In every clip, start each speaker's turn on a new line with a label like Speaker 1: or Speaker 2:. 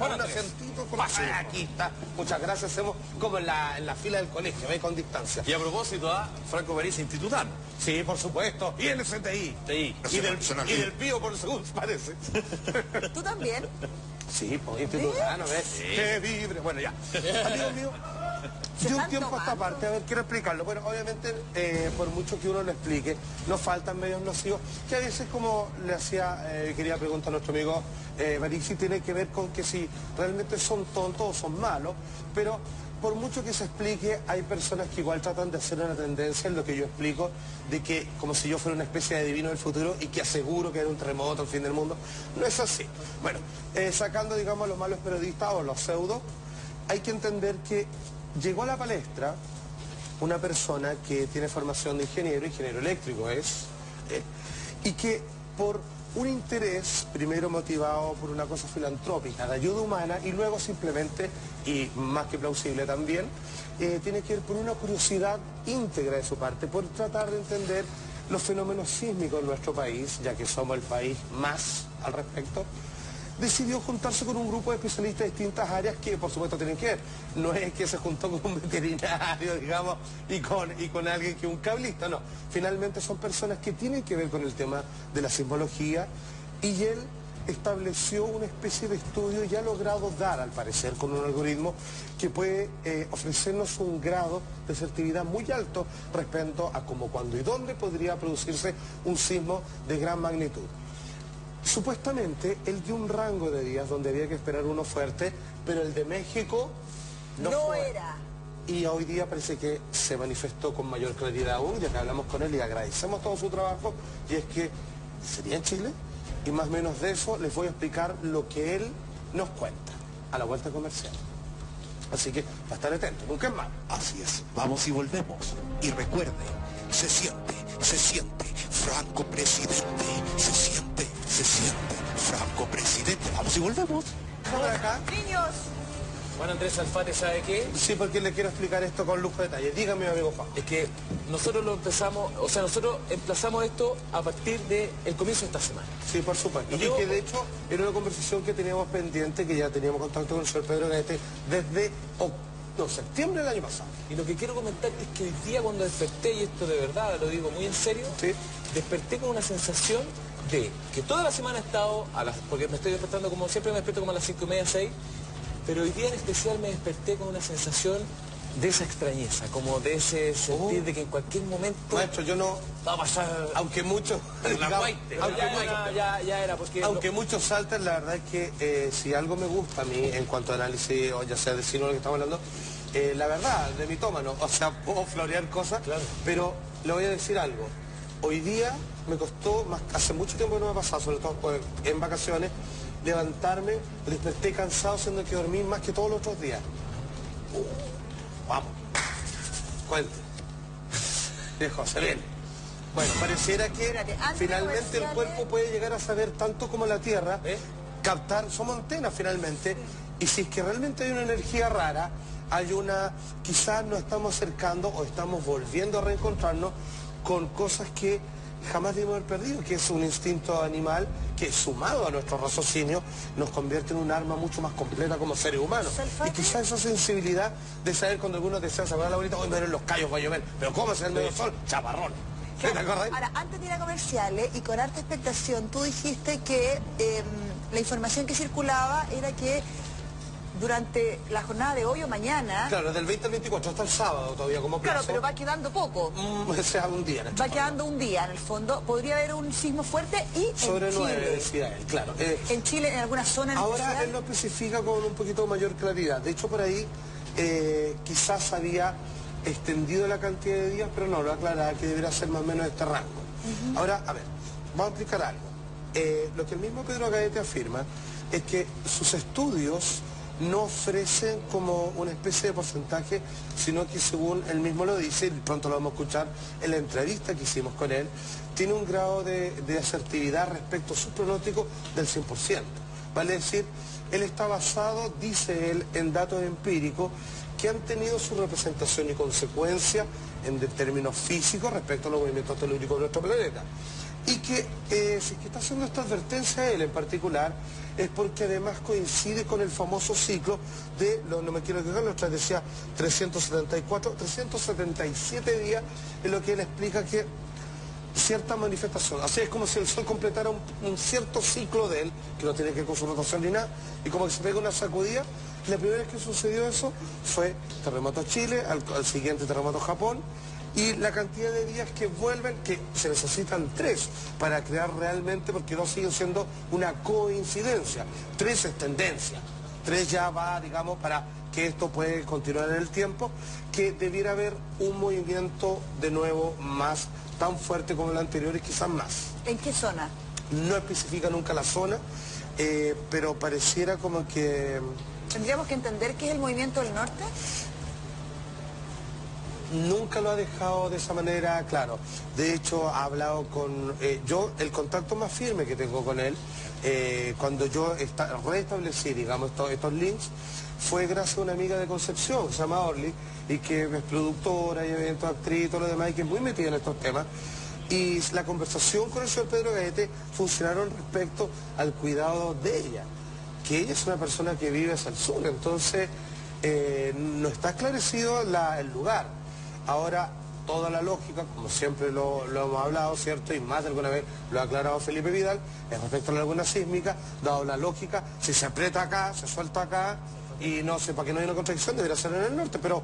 Speaker 1: con un asientito. Aquí está. Muchas gracias. Hacemos como en la fila del colegio, ¿ves? Con distancia.
Speaker 2: Y a propósito, Franco París institutano.
Speaker 1: Sí, por supuesto. Y el STI. Y del Pío, por segundo, parece.
Speaker 3: ¿Tú también?
Speaker 1: Sí, pues institutano, ¿ves? Sí. ¡Qué vibre! Bueno, ya. Amigo mío, de un tiempo a esta parte, a ver, quiero explicarlo. Bueno, obviamente, por mucho que uno lo explique, nos faltan medios nocivos, que a veces, como le quería preguntar a nuestro amigo Barixi, tiene que ver con que si realmente son tontos o son malos, pero por mucho que se explique, hay personas que igual tratan de hacer una tendencia en lo que yo explico, de que como si yo fuera una especie de adivino del futuro y que aseguro que era un terremoto, el fin del mundo. No es así. Bueno, sacando, digamos, a los malos periodistas o los pseudos, hay que entender que llegó a la palestra una persona que tiene formación de ingeniero eléctrico y que por un interés, primero motivado por una cosa filantrópica, de ayuda humana, y luego simplemente, y más que plausible también, tiene que ver por una curiosidad íntegra de su parte, por tratar de entender los fenómenos sísmicos en nuestro país, ya que somos el país más al respecto. Decidió juntarse con un grupo de especialistas de distintas áreas que, por supuesto, tienen que ver. No es que se juntó con un veterinario, digamos, y con alguien que es un cablista, no. Finalmente son personas que tienen que ver con el tema de la sismología, y él estableció una especie de estudio y ha logrado dar, al parecer, con un algoritmo que puede ofrecernos un grado de certidumbre muy alto respecto a cómo, cuándo y dónde podría producirse un sismo de gran magnitud. Supuestamente, él dio un rango de días donde había que esperar uno fuerte, pero el de México no fue.
Speaker 3: Era.
Speaker 1: Y hoy día parece que se manifestó con mayor claridad aún, ya que hablamos con él y agradecemos todo su trabajo, y es que sería en Chile, y más o menos de eso les voy a explicar lo que él nos cuenta a la vuelta comercial. Así que, para estar atentos, nunca es mal.
Speaker 4: Así es, vamos y volvemos. Y recuerde, se siente, Franco presidente, se siente, Franco presidente. Vamos y volvemos.
Speaker 1: ¿Por acá?
Speaker 3: Niños.
Speaker 2: Juan Andrés Alfate, ¿sabe qué?
Speaker 1: Sí, porque le quiero explicar esto con lujo de detalle. Dígame, amigo Juan.
Speaker 2: Es que nosotros nosotros emplazamos esto a partir del comienzo de esta semana.
Speaker 1: Sí, por supuesto. Y que de hecho era una conversación que teníamos pendiente, que ya teníamos contacto con el señor Pedro Gaete desde septiembre del año pasado.
Speaker 2: Y lo que quiero comentar es que el día cuando desperté, y esto de verdad lo digo muy en serio,
Speaker 1: ¿sí?
Speaker 2: Desperté con una sensación de que toda la semana he estado, porque me estoy despertando como siempre, me despierto como a las 5:30, 6, pero hoy día en especial me desperté con una sensación de esa extrañeza, como de ese sentir de que en cualquier momento...
Speaker 1: Maestro, yo no...
Speaker 2: va a pasar...
Speaker 1: Aunque muchos...
Speaker 2: ya era, porque...
Speaker 1: Aunque muchos saltan, la verdad es que si algo me gusta a mí, en cuanto a análisis, o ya sea de cine o lo que estamos hablando, la verdad, de mitómano, o sea, puedo florear cosas,
Speaker 2: claro.
Speaker 1: Pero le voy a decir algo. Hoy día me costó, hace mucho tiempo que no me ha pasado, sobre todo en vacaciones, levantarme, desperté cansado, siendo que dormí más que todos los otros días. Vamos. Cuente. Viejo, se viene. Bueno, pareciera que finalmente el cuerpo puede llegar a saber tanto como la Tierra, captar, somos antenas finalmente, y si es que realmente hay una energía rara, quizás nos estamos acercando o estamos volviendo a reencontrarnos con cosas que jamás debemos haber perdido, que es un instinto animal que, sumado a nuestro raciocinio, nos convierte en un arma mucho más completa como seres humanos. Y quizás esa sensibilidad de saber cuando algunos desean saber a la bonita, hoy me ven los callos, va a llover, pero ¿cómo se ve el medio sol? Chaparrón. ¿Te acuerdas?
Speaker 3: Ahora, antes de ir a comerciales y con harta expectación, tú dijiste que la información que circulaba era que durante la jornada de hoy o mañana...
Speaker 1: Claro, del 20 al 24, hasta el sábado todavía como plazo.
Speaker 3: Claro, pero va quedando poco.
Speaker 1: O sea, un día.
Speaker 3: Va quedando un día, en el fondo. Podría haber un sismo fuerte y
Speaker 1: sobre
Speaker 3: en Chile.
Speaker 1: 9, decía él, claro.
Speaker 3: En Chile, en alguna zona en
Speaker 1: ahora
Speaker 3: especial.
Speaker 1: Él lo especifica con un poquito mayor claridad. De hecho, por ahí quizás había extendido la cantidad de días, pero no, lo aclaraba que debería ser más o menos este rango. Ahora, a ver, vamos a explicar algo. Lo que el mismo Pedro Gaete afirma es que sus estudios no ofrecen como una especie de porcentaje, sino que según él mismo lo dice, y pronto lo vamos a escuchar en la entrevista que hicimos con él, tiene un grado de asertividad respecto a sus pronósticos del 100%. Vale decir, él está basado, dice él, en datos empíricos que han tenido su representación y consecuencia en términos físicos respecto a los movimientos telúricos de nuestro planeta. Y que, si es que está haciendo esta advertencia él en particular, es porque además coincide con el famoso ciclo de, no me quiero equivocar, los decía 377 días, en lo que él explica que cierta manifestación, así es como si el Sol completara un cierto ciclo de él, que no tiene que ver con su rotación ni nada, y como que se pega una sacudida. La primera vez que sucedió eso fue terremoto Chile, al siguiente terremoto Japón, y la cantidad de días que vuelven, que se necesitan 3 para crear realmente, porque 2 siguen siendo una coincidencia. 3 es tendencia, 3 ya va, digamos, para que esto puede continuar en el tiempo, que debiera haber un movimiento de nuevo más tan fuerte como el anterior y quizás más.
Speaker 3: ¿En qué zona?
Speaker 1: No especifica nunca la zona, pero pareciera como que...
Speaker 3: ¿Tendríamos que entender qué es el movimiento del norte?
Speaker 1: Nunca lo ha dejado de esa manera claro. De hecho, ha hablado con... yo, el contacto más firme que tengo con él, cuando yo restablecí, digamos, estos links, fue gracias a una amiga de Concepción, que se llama Orly, y que es productora y eventos, actriz y todo lo demás, y que es muy metida en estos temas. Y la conversación con el señor Pedro Gaete funcionaron respecto al cuidado de ella, que ella es una persona que vive hacia el sur, entonces no está esclarecido el lugar. Ahora, toda la lógica, como siempre lo hemos hablado, ¿cierto? Y más de alguna vez lo ha aclarado Felipe Vidal, es respecto a la laguna sísmica, dado la lógica, si se aprieta acá, se suelta acá, y no sé, para que no haya una contradicción, debería ser en el norte, pero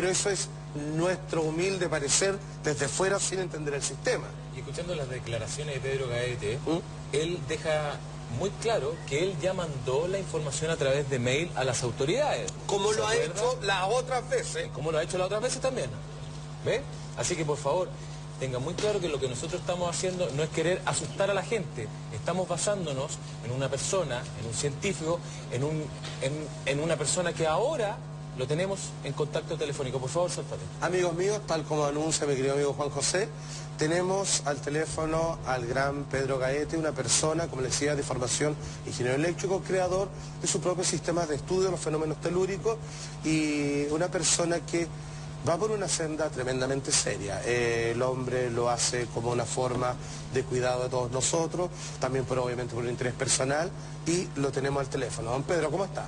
Speaker 1: eso es nuestro humilde parecer desde fuera sin entender el sistema.
Speaker 2: Y escuchando las declaraciones de Pedro Gaete, él deja muy claro que él ya mandó la información a través de mail a las autoridades.
Speaker 1: Como lo ha hecho las otras veces.
Speaker 2: Como lo ha hecho las otras veces también. ¿Ve? Así que por favor, tenga muy claro que lo que nosotros estamos haciendo no es querer asustar a la gente. Estamos basándonos en una persona, en un científico, en una persona que ahora lo tenemos en contacto telefónico. Por favor, sáltate.
Speaker 1: Amigos míos, tal como anuncia mi querido amigo Juan José, tenemos al teléfono al gran Pedro Gaete, una persona, como les decía, de formación ingeniero eléctrico, creador de su propio sistema de estudio de los fenómenos telúricos, y una persona que va por una senda tremendamente seria. El hombre lo hace como una forma de cuidado de todos nosotros, también obviamente por un interés personal, y lo tenemos al teléfono. Don Pedro, ¿cómo está?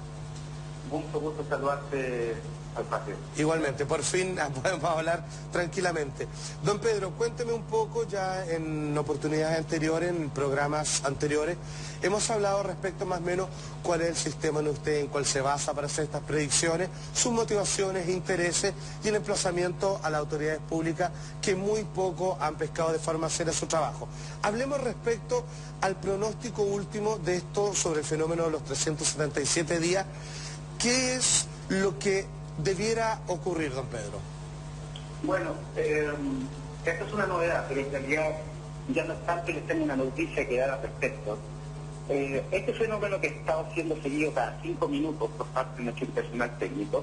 Speaker 5: Mucho gusto saludarte al patio.
Speaker 1: Igualmente, por fin podemos hablar tranquilamente. Don Pedro, cuénteme un poco, ya en oportunidades anteriores, en programas anteriores, hemos hablado respecto más o menos cuál es el sistema en usted, en cuál se basa para hacer estas predicciones, sus motivaciones, intereses y el emplazamiento a las autoridades públicas que muy poco han pescado de forma seria su trabajo. Hablemos respecto al pronóstico último de esto sobre el fenómeno de los 377 días. ¿Qué es lo que debiera ocurrir, don Pedro?
Speaker 5: Bueno, esto es una novedad, pero en realidad ya no es tanto que les tengo una noticia que dar al respecto. Este fenómeno que estaba siendo seguido cada 5 minutos por parte de nuestro personal técnico,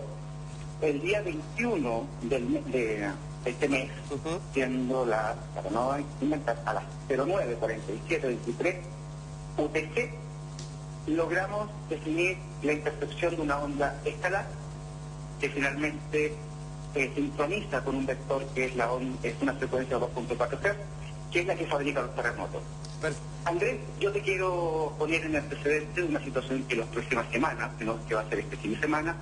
Speaker 5: el día 21 de este mes, siendo para no inventar, a las 09:47:23 UTC, logramos definir la intercepción de una onda escalar que finalmente sincroniza con un vector que es una frecuencia de 2.4 Hz, que es la que fabrica los terremotos. Andrés, yo te quiero poner en antecedente una situación que las próximas semanas, que va a ser este fin de semana,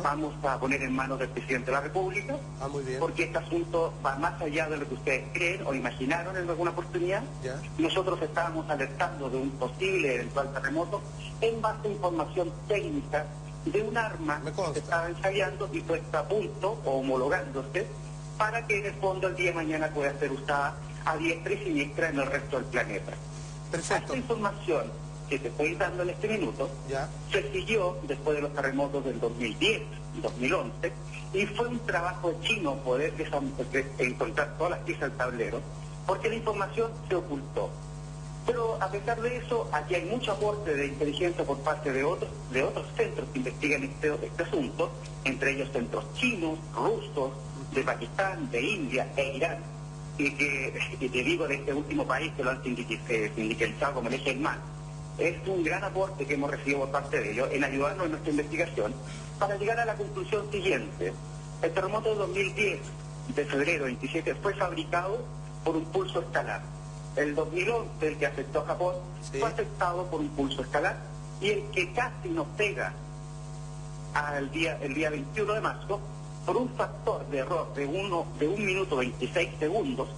Speaker 5: vamos a poner en manos del presidente de la República,
Speaker 1: muy bien.
Speaker 5: Porque este asunto va más allá de lo que ustedes creen o imaginaron en alguna oportunidad. Nosotros estábamos alertando de un posible eventual terremoto en base a información técnica de un arma que estaba ensayando y puesta a punto o homologándose para que en el fondo el día de mañana pueda ser usada a diestra y siniestra en el resto del planeta. Esta información que te estoy dando en este minuto se siguió después de los terremotos del 2010 y 2011 y fue un trabajo chino poder encontrar todas las piezas del tablero porque la información se ocultó. Pero a pesar de eso, aquí hay mucho aporte de inteligencia por parte de otros centros que investigan este asunto, entre ellos centros chinos, rusos, de Pakistán, de India e Irán, y te digo de este último país que lo han sindicalizado como el eje del mal. Es un gran aporte que hemos recibido por parte de ellos en ayudarnos en nuestra investigación para llegar a la conclusión siguiente. El terremoto de 2010, de febrero 27, fue fabricado por un pulso escalar. El 2011, el que afectó a Japón, fue afectado por un pulso escalar. y el que casi nos pega el día 21 de marzo, por un factor de error de 1 minuto 26 segundos,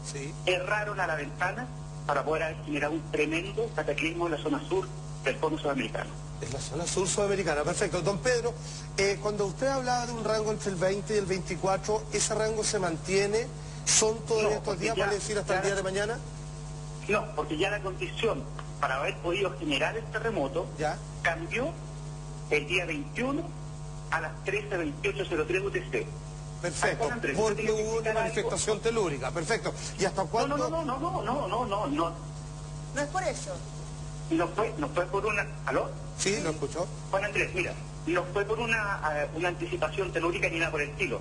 Speaker 5: erraron a la ventana para poder haber generado un tremendo cataclismo en la zona sur del cono sudamericano.
Speaker 1: En la zona sur sudamericana, perfecto. Don Pedro, cuando usted hablaba de un rango entre el 20 y el 24, ¿ese rango se mantiene? ¿Son todos estos días, vale decir, hasta el día de mañana?
Speaker 5: No, porque ya la condición para haber podido generar el terremoto cambió el día 21 a las 13:28:03 UTC.
Speaker 1: Perfecto, porque hubo una manifestación telúrica, perfecto. ¿Y hasta cuándo?
Speaker 5: No.
Speaker 3: No es por eso.
Speaker 5: No fue por una... ¿Aló?
Speaker 1: Sí, lo escuchó.
Speaker 5: Juan Andrés, mira, no fue por una anticipación telúrica ni nada por el estilo.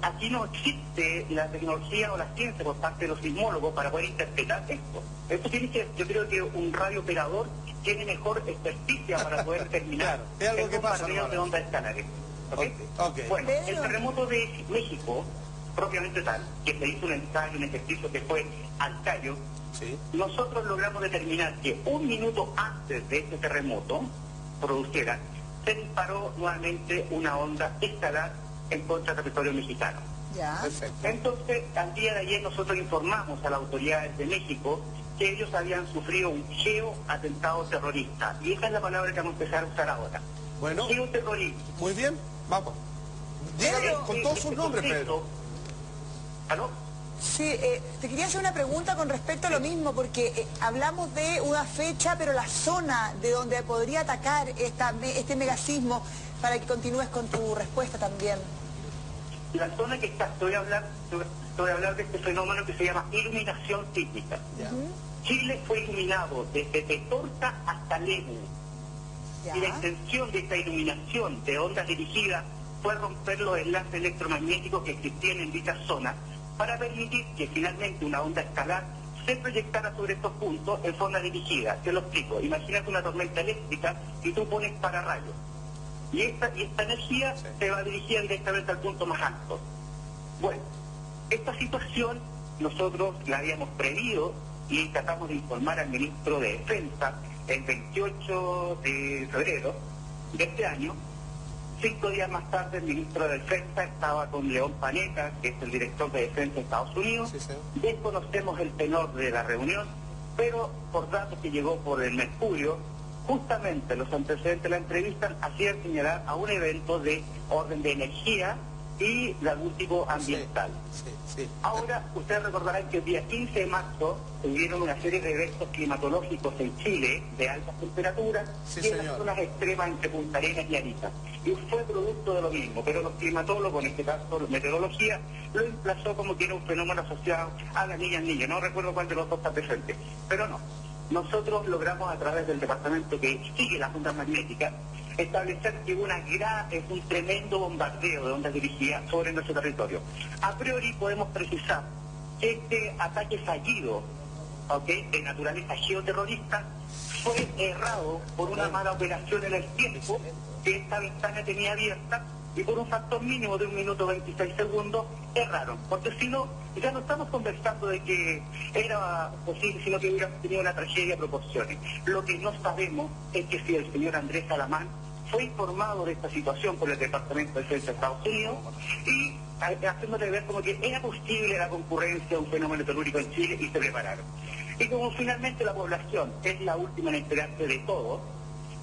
Speaker 5: Aquí no existe la tecnología o la ciencia por parte de los sismólogos para poder interpretar esto. Esto tiene que, yo creo que un radiooperador tiene mejor experticia para poder determinar
Speaker 1: es algo que pasa,
Speaker 5: de ondas escalares.
Speaker 1: Okay.
Speaker 5: Bueno, el terremoto de México, propiamente tal, que se hizo un ensayo, un ejercicio que fue al callo, nosotros logramos determinar que un minuto antes de este terremoto produciera, se disparó nuevamente una onda escalar en contra del territorio mexicano.
Speaker 1: Perfecto.
Speaker 5: Entonces, al día de ayer nosotros informamos a las autoridades de México que ellos habían sufrido un geoatentado terrorista. Y esa es la palabra que vamos a empezar a usar ahora.
Speaker 1: Bueno,
Speaker 5: geoterrorismo.
Speaker 1: Muy bien, vamos. Dígame con todos sus nombres, Pedro.
Speaker 5: ¿Aló?
Speaker 3: Sí, te quería hacer una pregunta con respecto a lo mismo, porque hablamos de una fecha, pero la zona de donde podría atacar este megasismo, para que continúes con tu respuesta también.
Speaker 5: La zona que está, te voy a hablar de este fenómeno que se llama iluminación sísmica. Chile fue iluminado desde Petorca hasta Lebu. Y la intención de esta iluminación de ondas dirigidas fue romper los enlaces electromagnéticos que existían en dicha zona para permitir que finalmente una onda escalar se proyectara sobre estos puntos en forma dirigida. Te lo explico. Imagínate una tormenta eléctrica y tú pones pararrayos. Y esta energía se va dirigida directamente al punto más alto. Bueno, esta situación nosotros la habíamos previsto y tratamos de informar al ministro de Defensa el 28 de febrero de este año. 5 días más tarde el ministro de Defensa estaba con León Panetta, que es el director de Defensa de Estados Unidos. Desconocemos el tenor de la reunión, pero por datos que llegó por el Mercurio, justamente los antecedentes de la entrevista hacían señalar a un evento de orden de energía y de algún tipo ambiental. Ahora, ustedes recordarán que el día 15 de marzo hubieron una serie de eventos climatológicos en Chile de altas temperaturas y en las zonas extremas entre Punta Arenas y Arica. Y fue producto de lo mismo, pero los climatólogos, en este caso la meteorología, lo emplazó como que era un fenómeno asociado a las niñas. No recuerdo cuál de los dos está presente, pero no. Nosotros logramos a través del departamento que sigue las ondas magnéticas establecer que es un tremendo bombardeo de ondas dirigidas sobre nuestro territorio. A priori podemos precisar que este ataque fallido, de naturaleza geoterrorista, fue errado por una mala operación en el tiempo que esta ventana tenía abierta y por un factor mínimo de 1 minuto 26 segundos erraron. Porque si no, ya no estamos conversando de que era posible, sino que hubiéramos tenido una tragedia de proporciones. Lo que no sabemos es que si el señor Andrés Salamán fue informado de esta situación por el Departamento de Defensa de Estados Unidos y haciéndole ver como que era posible la concurrencia de un fenómeno telúrico en Chile y se prepararon. Y como finalmente la población es la última en enterarse de todo,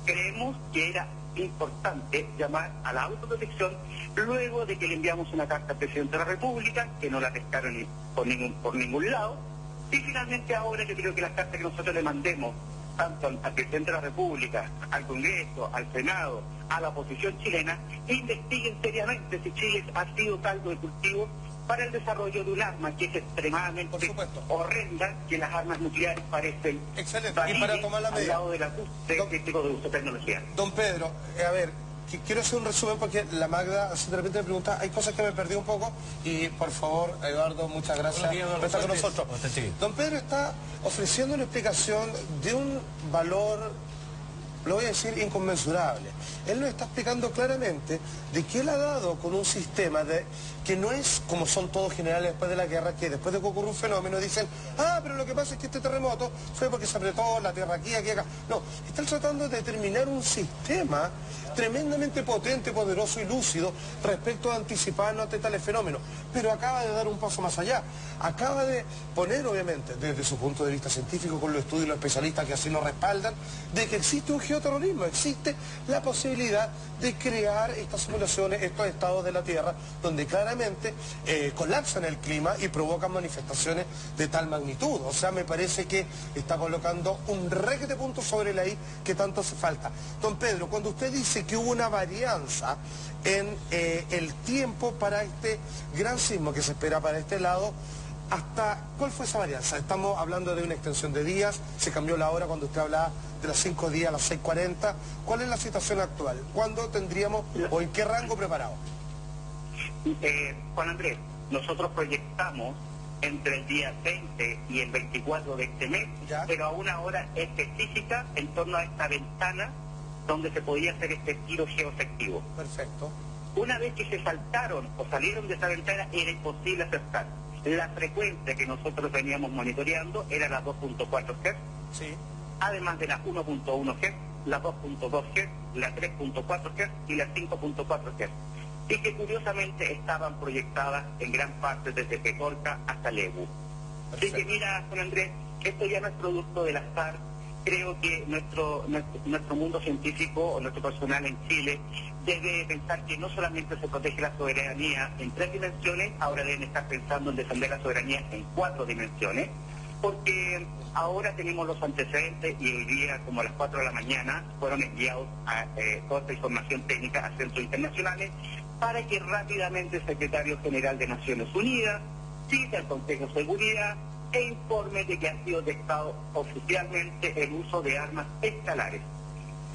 Speaker 5: creemos que era importante llamar a la autoprotección luego de que le enviamos una carta al presidente de la República, que no la pescaron por ningún lado, y finalmente ahora yo creo que las cartas que nosotros le mandemos tanto al presidente de la República, al Congreso, al Senado, a la oposición chilena, investiguen seriamente si Chile ha sido caldo de cultivo para el desarrollo de un arma que es extremadamente horrenda, que las armas nucleares parecen
Speaker 1: y para tomar la medida
Speaker 5: al lado de tipo de uso de tecnología.
Speaker 1: Don Pedro, a ver, quiero hacer un resumen porque la Magda de repente me pregunta, hay cosas que me perdí un poco y por favor, Eduardo, muchas gracias por estar con nosotros. Don Pedro está ofreciendo una explicación de un valor lo voy a decir, inconmensurable. Él nos está explicando claramente de que él ha dado con un sistema que no es como son todos generales después de la guerra, que después de que ocurre un fenómeno dicen, pero lo que pasa es que este terremoto fue porque se apretó la tierra aquí, acá. No, están tratando de determinar un sistema tremendamente potente, poderoso y lúcido respecto a anticiparnos ante tales fenómenos. Pero acaba de dar un paso más allá. Acaba de poner, obviamente, desde su punto de vista científico, con los estudios y los especialistas que así lo respaldan, de que existe un geoterrorismo, existe la posibilidad de crear estas simulaciones, estos estados de la Tierra, donde claramente colapsan el clima y provocan manifestaciones de tal magnitud. O sea, me parece que está colocando un requete punto sobre la I que tanto hace falta. Don Pedro, cuando usted dice que hubo una varianza en el tiempo para este gran sismo que se espera para este lado, ¿cuál fue esa varianza? Estamos hablando de una extensión de días, se cambió la hora cuando usted hablaba de las 5 días a las 6:40. ¿Cuál es la situación actual? ¿Cuándo tendríamos o en qué rango preparado?
Speaker 5: Juan Andrés, nosotros proyectamos entre el día 20 y el 24 de este mes, ¿ya?, pero a una hora específica en torno a esta ventana donde se podía hacer este tiro geoefectivo.
Speaker 1: Perfecto.
Speaker 5: Una vez que se saltaron o salieron de esa ventana, era imposible acertar. La frecuencia que nosotros veníamos monitoreando era la 2.4 Hz,
Speaker 1: sí,
Speaker 5: además de la 1.1 Hz, la 2.2 Hz, la 3.4 Hz y la 5.4 Hz. Y que curiosamente estaban proyectadas en gran parte desde Petorca hasta Lebu. Así que mira, Juan Andrés, esto ya no es producto del azar. Creo que nuestro mundo científico o nuestro personal en Chile debe pensar que no solamente se protege la soberanía en 3 dimensiones, ahora deben estar pensando en defender la soberanía en 4 dimensiones, porque ahora tenemos los antecedentes y hoy día, como a las 4 de la mañana, fueron enviados toda esta información técnica a centros internacionales para que rápidamente el secretario general de Naciones Unidas cite al Consejo de Seguridad e informe de que ha sido detectado oficialmente el uso de armas escalares.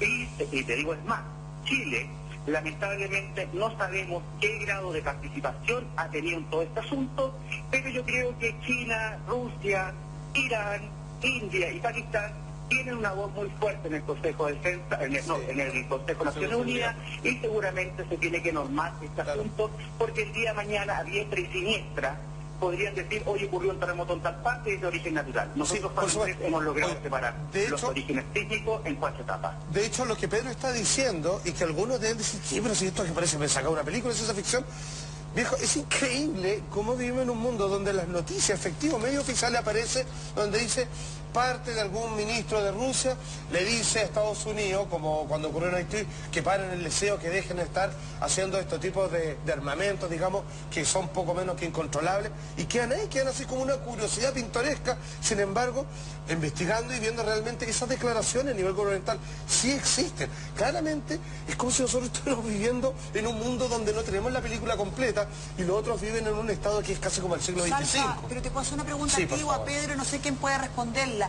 Speaker 5: Y te digo es más, Chile, lamentablemente, no sabemos qué grado de participación ha tenido en todo este asunto, pero yo creo que China, Rusia, Irán, India y Pakistán tienen una voz muy fuerte en el Consejo de Defensa, en el Consejo de Naciones Unidas, y seguramente se tiene que normar este asunto, porque el día de mañana, a diestra y siniestra, podrían decir, hoy ocurrió un terremoto en tal parte y es de origen natural. Nosotros hemos logrado separar los orígenes sísmicos en 4 etapas.
Speaker 1: De hecho, lo que Pedro está diciendo, y que algunos deben decir, sí, pero si esto que parece me saca una película de ciencia ficción, viejo, es increíble cómo vivimos en un mundo donde las noticias, efectivo, medio oficial aparece, donde dice, parte de algún ministro de Rusia le dice a Estados Unidos, como cuando ocurrió en Haití, que paren el deseo, que dejen de estar haciendo estos tipos de armamentos, digamos, que son poco menos que incontrolables, y quedan ahí, quedan así como una curiosidad pintoresca. Sin embargo, investigando y viendo realmente esas declaraciones a nivel gubernamental, sí existen. Claramente, es como si nosotros estuviéramos viviendo en un mundo donde no tenemos la película completa y los otros viven en un estado que es casi como el siglo XXV.
Speaker 3: Salva, pero te puedo hacer una pregunta a Pedro, no sé quién puede responderla.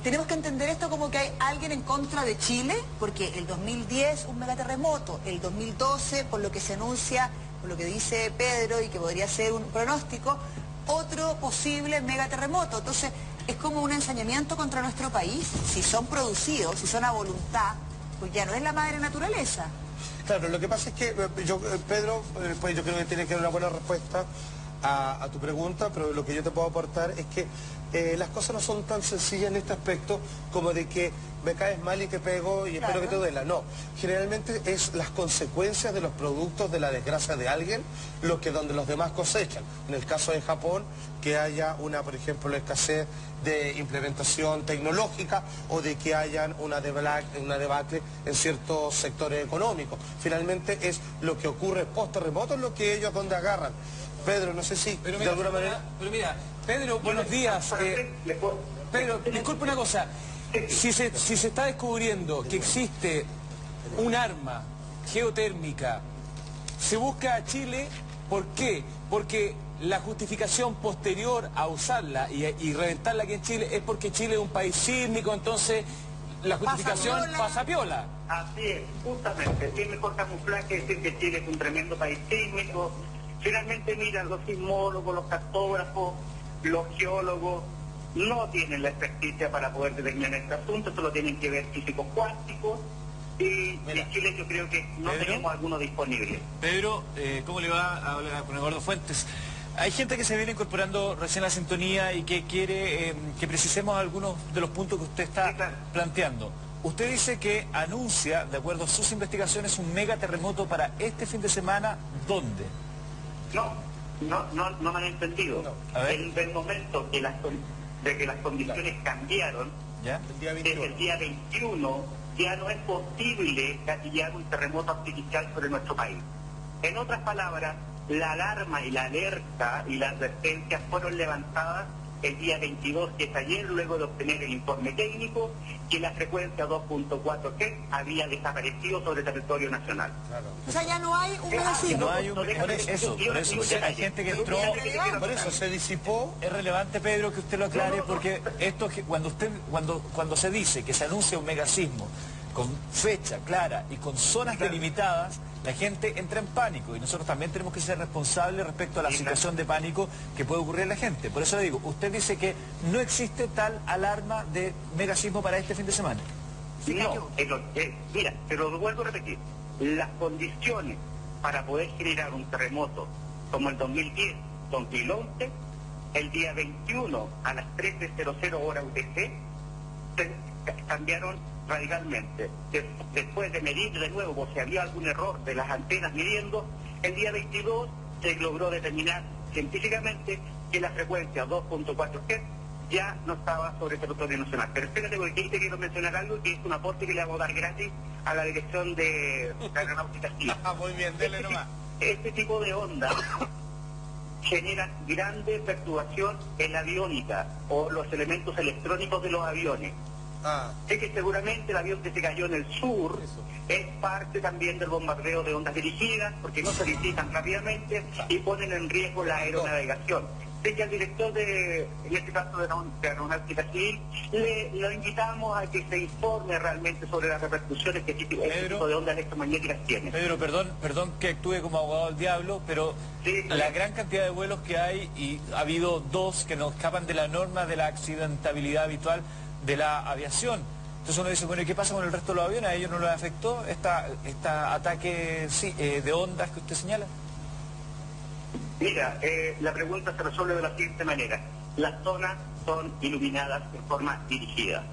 Speaker 3: Tenemos que entender esto como que hay alguien en contra de Chile, porque el 2010 un megaterremoto, el 2012, por lo que se anuncia, por lo que dice Pedro y que podría ser un pronóstico, otro posible megaterremoto. Entonces, es como un ensañamiento contra nuestro país. Si son producidos, si son a voluntad, pues ya no es la madre naturaleza.
Speaker 1: Claro, lo que pasa es que, Pedro, pues yo creo que tiene que dar una buena respuesta a tu pregunta, pero lo que yo te puedo aportar es que las cosas no son tan sencillas en este aspecto como de que me caes mal y te pego y espero que te duela. No, generalmente es las consecuencias de los productos de la desgracia de alguien donde los demás cosechan. En el caso de Japón, que haya por ejemplo, la escasez de implementación tecnológica o de que haya una debacle en ciertos sectores económicos. Finalmente es lo que ocurre post-terremoto, es lo que ellos donde agarran. Pedro, no sé si de alguna manera...
Speaker 2: Pero mira, Pedro, buenos días. Pedro, disculpe una cosa. Si se está descubriendo que existe un arma geotérmica, se busca a Chile, ¿por qué? Porque la justificación posterior a usarla y reventarla aquí en Chile es porque Chile es un país sísmico, entonces la justificación pasa piola.
Speaker 5: Así es, justamente. Es mejor camuflaje decir que Chile es un tremendo país sísmico. Finalmente, mira, los sismólogos, los cartógrafos, los geólogos, no tienen la experticia para poder determinar este asunto, esto lo tienen que ver físicos cuánticos, y en Chile yo creo que no tenemos alguno disponible.
Speaker 6: Pedro, ¿cómo le va? A hablar con Eduardo Fuentes. Hay gente que se viene incorporando recién a la sintonía y que quiere que precisemos algunos de los puntos que usted está planteando. Usted dice que anuncia, de acuerdo a sus investigaciones, un megaterremoto para este fin de semana. ¿Dónde?
Speaker 5: No me han entendido. En el momento que las condiciones cambiaron, desde el día 21, ya no es posible gatillar un terremoto artificial sobre nuestro país. En otras palabras, la alarma y la alerta y la advertencia fueron levantadas el día 22, que es ayer, luego de obtener el informe técnico, que la frecuencia 2.4 Hz había desaparecido sobre el territorio nacional.
Speaker 3: O sea, ya no hay un megacismo.
Speaker 6: No hay un... Por eso, porque hay gente que entró...
Speaker 1: Por eso se disipó.
Speaker 6: Es relevante, Pedro, que usted lo aclare, porque esto, cuando se dice que se anuncia un megacismo con fecha clara y con zonas delimitadas, la gente entra en pánico y nosotros también tenemos que ser responsables respecto a la situación de pánico que puede ocurrir en la gente. Por eso le digo, usted dice que no existe tal alarma de megacismo para este fin de semana.
Speaker 5: No, mira, pero lo vuelvo a repetir, las condiciones para poder generar un terremoto como el 2010, 2011, el día 21 a las 13:00 hora UTC, cambiaron radicalmente. Después de medir de nuevo, por si había algún error de las antenas midiendo, el día 22 se logró determinar científicamente que la frecuencia 2.4 Hz ya no estaba sobre el territorio nacional. Pero espérate, porque aquí te quiero mencionar algo que es un aporte que le vamos a dar gratis a la dirección de Aeronáutica Civil.
Speaker 1: Muy bien, dele nomás.
Speaker 5: Este tipo de ondas generan grande perturbación en la aviónica o los elementos electrónicos de los aviones. Sé que seguramente el avión que se cayó en el sur es parte también del bombardeo de ondas dirigidas, porque no se disipan rápidamente y ponen en riesgo la aeronavegación. Sé que al director en este caso de Aeronáutica Civil, lo invitamos a que se informe realmente sobre las repercusiones que este tipo de ondas electromagnéticas tiene.
Speaker 6: Pedro, perdón que actúe como abogado del diablo, pero la gran cantidad de vuelos que hay, y ha habido 2 que nos escapan de la norma de la accidentabilidad habitual de la aviación. Entonces uno dice, bueno, ¿y qué pasa con el resto de los aviones? ¿A ellos no les afectó este ataque de ondas que usted señala?
Speaker 5: Mira, la pregunta se resuelve de la siguiente manera. Las zonas son iluminadas de forma dirigida.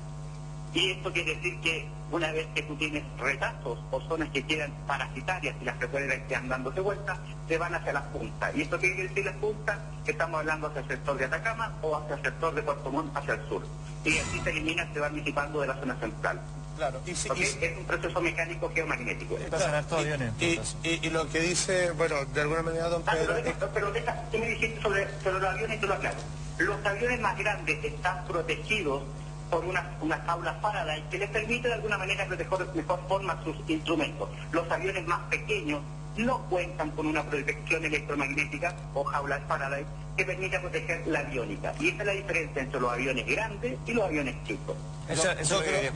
Speaker 5: Y esto quiere decir que una vez que tú tienes retazos o zonas que quedan parasitarias y las frecuencias quedan dándose vueltas, se van hacia las puntas. ¿Y esto qué quiere decir las puntas? Que estamos hablando hacia el sector de Atacama o hacia el sector de Puerto Montt, hacia el sur. Y así se elimina, se van disipando de la zona central.
Speaker 1: Claro.
Speaker 5: Es un proceso mecánico geomagnético.
Speaker 1: Y lo que dice, bueno, de alguna manera, don Pedro...
Speaker 5: Pero tú me dijiste sobre los aviones y te lo aclaro. Los aviones más grandes están protegidos por una jaula Faraday que les permite de alguna manera proteger de mejor forma sus instrumentos. Los aviones más pequeños no cuentan con una protección electromagnética o jaula Faraday que permita proteger la aviónica. Y esa es la diferencia entre los aviones grandes y los aviones chicos.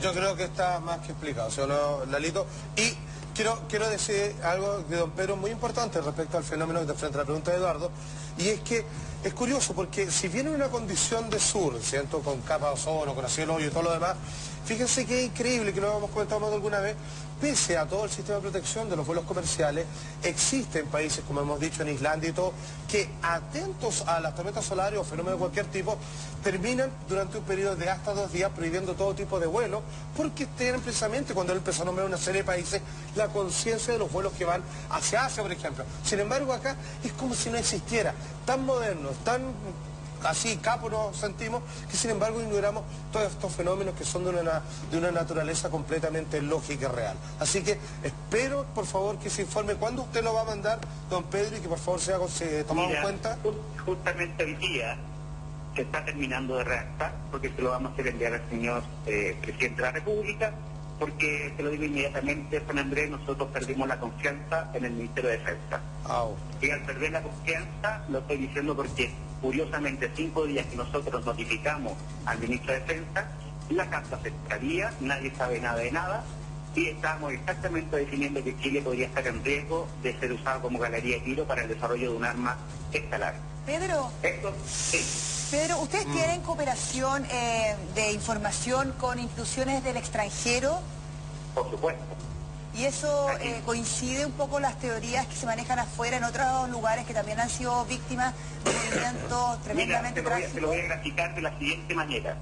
Speaker 1: Yo creo que está más que explicado, ¿sí o no, Lalito? Y quiero decir algo de don Pedro muy importante respecto al fenómeno de frente a la pregunta de Eduardo, y es que es curioso porque si viene una condición de sur, ¿cierto?, con capa de ozono, con cielo y todo lo demás, fíjense que es increíble, que lo hemos comentado más de alguna vez, pese a todo el sistema de protección de los vuelos comerciales, existen países, como hemos dicho, en Islandia y todo, que atentos a las tormentas solares o fenómenos de cualquier tipo, terminan durante un periodo de hasta 2 días prohibiendo todo tipo de vuelos, porque tienen precisamente, cuando él empezó a nombrar una serie de países, la conciencia de los vuelos que van hacia Asia, por ejemplo. Sin embargo, acá es como si no existiera, tan modernos, tan... así capo nos sentimos, que sin embargo ignoramos todos estos fenómenos que son de una naturaleza completamente lógica y real. Así que espero, por favor, que se informe cuándo usted lo va a mandar, don Pedro, y que por favor sea tomado en cuenta.
Speaker 5: Justamente hoy día se está terminando de redactar, porque se lo vamos a hacer enviar al señor presidente de la República, porque, te lo digo inmediatamente, San Andrés, nosotros perdimos la confianza en el Ministerio de Defensa. Y al perder la confianza, lo estoy diciendo porque, curiosamente, 5 días que nosotros notificamos al Ministro de Defensa, la casa se extravía, nadie sabe nada de nada, y estamos exactamente definiendo que Chile podría estar en riesgo de ser usado como galería de tiro para el desarrollo de un arma escalar.
Speaker 3: Pedro.
Speaker 5: Esto, sí.
Speaker 3: Pedro, ¿ustedes tienen cooperación de información con instituciones del extranjero?
Speaker 5: Por supuesto.
Speaker 3: ¿Y eso coincide un poco las teorías que se manejan afuera en otros lugares que también han sido víctimas de movimientos tremendamente trágicos?
Speaker 5: Te lo voy a graficar de la siguiente manera.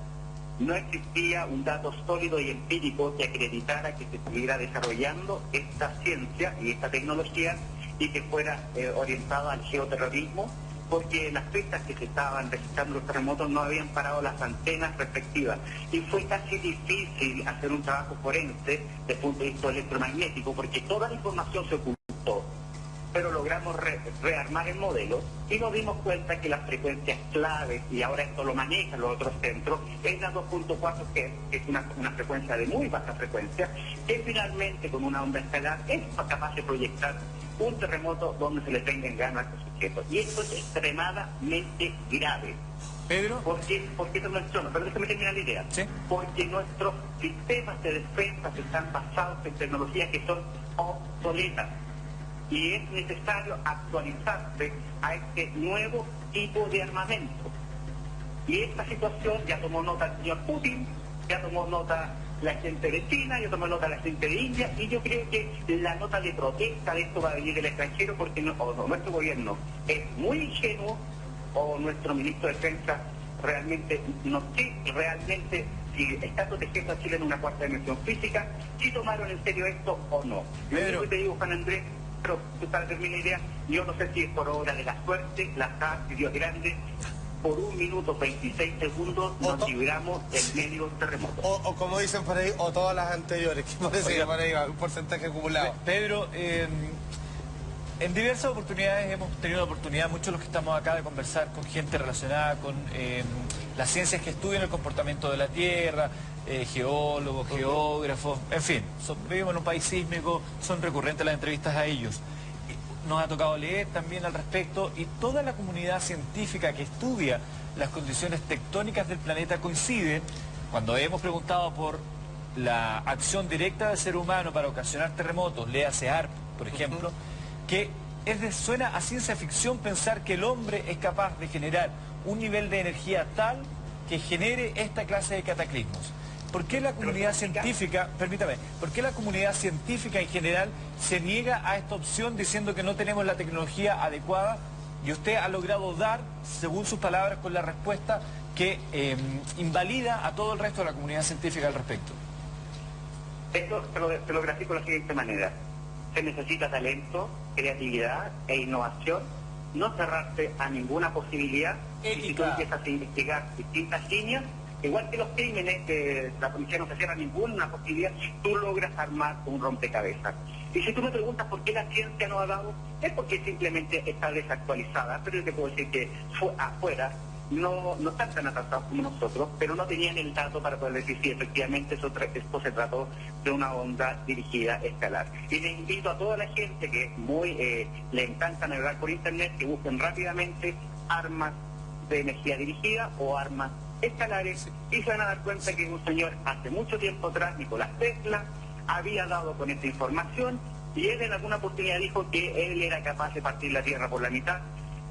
Speaker 5: No existía un dato sólido y empírico que acreditara que se estuviera desarrollando esta ciencia y esta tecnología y que fuera orientada al geoterrorismo, porque en las fechas que se estaban registrando los terremotos no habían parado las antenas respectivas. Y fue casi difícil hacer un trabajo forense desde el punto de vista electromagnético, porque toda la información se ocultó. Pero logramos rearmar el modelo y nos dimos cuenta que las frecuencias claves, y ahora esto lo manejan los otros centros, es la 2.4 Hz, que es una frecuencia de muy baja frecuencia, que finalmente con una onda escalar es capaz de proyectar un terremoto donde se le tenga en gana a estos sujetos. Y esto es extremadamente grave.
Speaker 6: Pedro.
Speaker 5: ¿Por qué te lo menciono? Pero déjame terminar la idea.
Speaker 6: ¿Sí?
Speaker 5: Porque nuestros sistemas de defensa están basados en tecnologías que son obsoletas. Y es necesario actualizarse a este nuevo tipo de armamento. Y esta situación ya tomó nota el señor Putin, ya tomó nota la gente de China, ya tomó nota la gente de India, y yo creo que la nota de protesta de esto va a venir del extranjero porque nuestro gobierno es muy ingenuo, o nuestro ministro de Defensa realmente no sé realmente si está protegiendo a Chile en una cuarta dimensión física, si tomaron en serio esto o no. Lo único que te digo, Juan Andrés, pero tú para terminar la idea, yo no sé si es por obra de la suerte, la paz, si Dios es grande, por 1 minuto 26 segundos nos libramos en medio de un terremoto.
Speaker 1: O como dicen por ahí, o todas las anteriores, que parece que por ahí va un porcentaje acumulado.
Speaker 6: Pedro, en diversas oportunidades hemos tenido la oportunidad, muchos de los que estamos acá, de conversar con gente relacionada con las ciencias que estudian el comportamiento de la Tierra, geólogos, geógrafos, en fin, vivimos en un país sísmico, son recurrentes las entrevistas a ellos. Nos ha tocado leer también al respecto y toda la comunidad científica que estudia las condiciones tectónicas del planeta coincide, cuando hemos preguntado por la acción directa del ser humano para ocasionar terremotos, léase ARP, por ejemplo, que suena a ciencia ficción pensar que el hombre es capaz de generar un nivel de energía tal que genere esta clase de cataclismos. ¿Por qué la comunidad científica, permítame, por qué la comunidad científica en general se niega a esta opción diciendo que no tenemos la tecnología adecuada? Y usted ha logrado dar, según sus palabras, con la respuesta que invalida a todo el resto de la comunidad científica al respecto.
Speaker 5: Esto te lo grafico de la siguiente manera. Se necesita talento, creatividad e innovación, no cerrarse a ninguna posibilidad. Y si tú empiezas a investigar distintas líneas, igual que los crímenes, que la policía no se cierra ninguna posibilidad, tú logras armar un rompecabezas. Y si tú me preguntas por qué la ciencia no ha dado, es porque simplemente está desactualizada, pero yo te puedo decir que afuera no están tan atrasados como nosotros, pero no tenían el dato para poder decir si efectivamente esto se trató de una onda dirigida escalar. Y le invito a toda la gente que le encanta navegar por internet, que busquen rápidamente armas de energía dirigida o armas escalares, y se van a dar cuenta que un señor hace mucho tiempo atrás, Nicolás Tesla, había dado con esta información, y él en alguna oportunidad dijo que él era capaz de partir la Tierra por la mitad,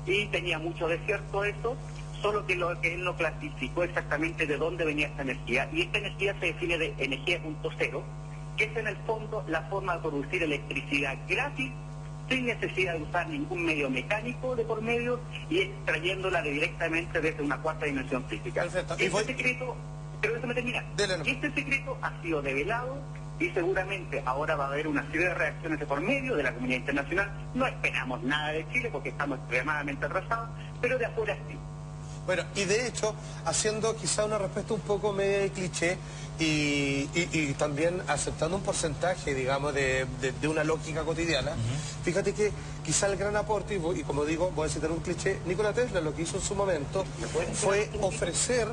Speaker 5: y tenía mucho de cierto eso, solo que él no clasificó exactamente de dónde venía esta energía, y esta energía se define de energía punto cero, que es en el fondo la forma de producir electricidad gratis, sin necesidad de usar ningún medio mecánico de por medio y extrayéndola directamente desde una cuarta dimensión física.
Speaker 1: Perfecto.
Speaker 5: Este secreto, pero déjame terminar. Este secreto ha sido develado y seguramente ahora va a haber una serie de reacciones de por medio de la comunidad internacional. No esperamos nada de Chile porque estamos extremadamente atrasados, pero de afuera sí.
Speaker 1: Bueno, y de hecho, haciendo quizá una respuesta un poco media de cliché y también aceptando un porcentaje, digamos, de una lógica cotidiana, fíjate que quizá el gran aporte, y como digo, voy a citar un cliché, Nikola Tesla lo que hizo en su momento fue ofrecer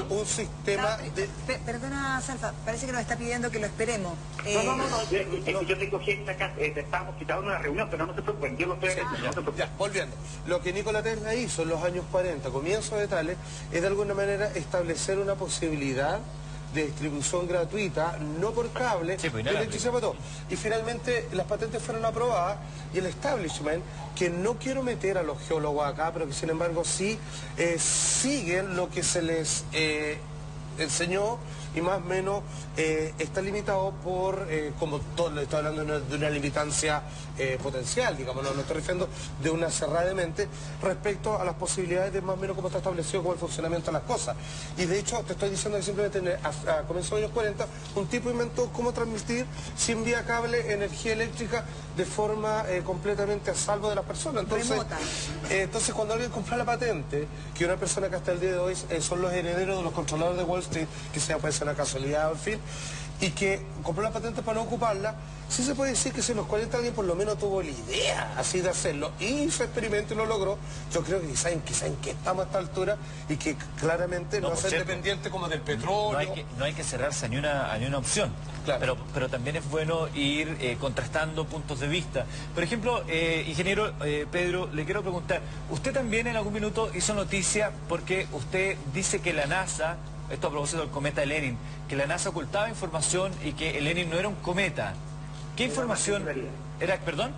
Speaker 1: un sistema de...
Speaker 3: Perdona, Salfa, parece que nos está pidiendo que lo esperemos.
Speaker 5: No, yo tengo gente acá, estábamos citados en una reunión, pero no se preocupen, yo lo estoy haciendo.
Speaker 1: Ya, volviendo. Lo que Nikola Tesla hizo en los años 40, comienzos de tales, es de alguna manera establecer una posibilidad de distribución gratuita, no por cable,
Speaker 6: sí, pues,
Speaker 1: de electricidad para todo. Y finalmente las patentes fueron aprobadas y el establishment, que no quiero meter a los geólogos acá, pero que sin embargo sí siguen lo que se les enseñó, y más o menos está limitado por, como todo le estoy hablando de una limitancia potencial, digamos, no estoy refiriendo de una cerrada de mente respecto a las posibilidades de más o menos cómo está establecido como el funcionamiento de las cosas. Y de hecho te estoy diciendo que simplemente a comienzos de los años 40 un tipo inventó cómo transmitir sin vía cable energía eléctrica de forma completamente a salvo de las personas. Entonces cuando alguien compra la patente, que una persona que hasta el día de hoy son los herederos de los controladores de Wall Street, que sea puede ser una casualidad, en fin, y que compró la patente para no ocuparla, sí se puede decir que si en los 40 alguien por lo menos tuvo la idea así de hacerlo, y hizo experimento y lo logró. Yo creo que quizá en qué estamos a esta altura, y que claramente no va a ser dependiente como del petróleo.
Speaker 6: No hay que cerrarse a ni una opción. Claro. Pero también es bueno ir contrastando puntos de vista. Por ejemplo, ingeniero Pedro, le quiero preguntar, usted también en algún minuto hizo noticia porque usted dice que la NASA, esto a propósito del cometa Lenin, que la NASA ocultaba información y que el Lenin no era un cometa. ¿Qué información era? ¿Perdón?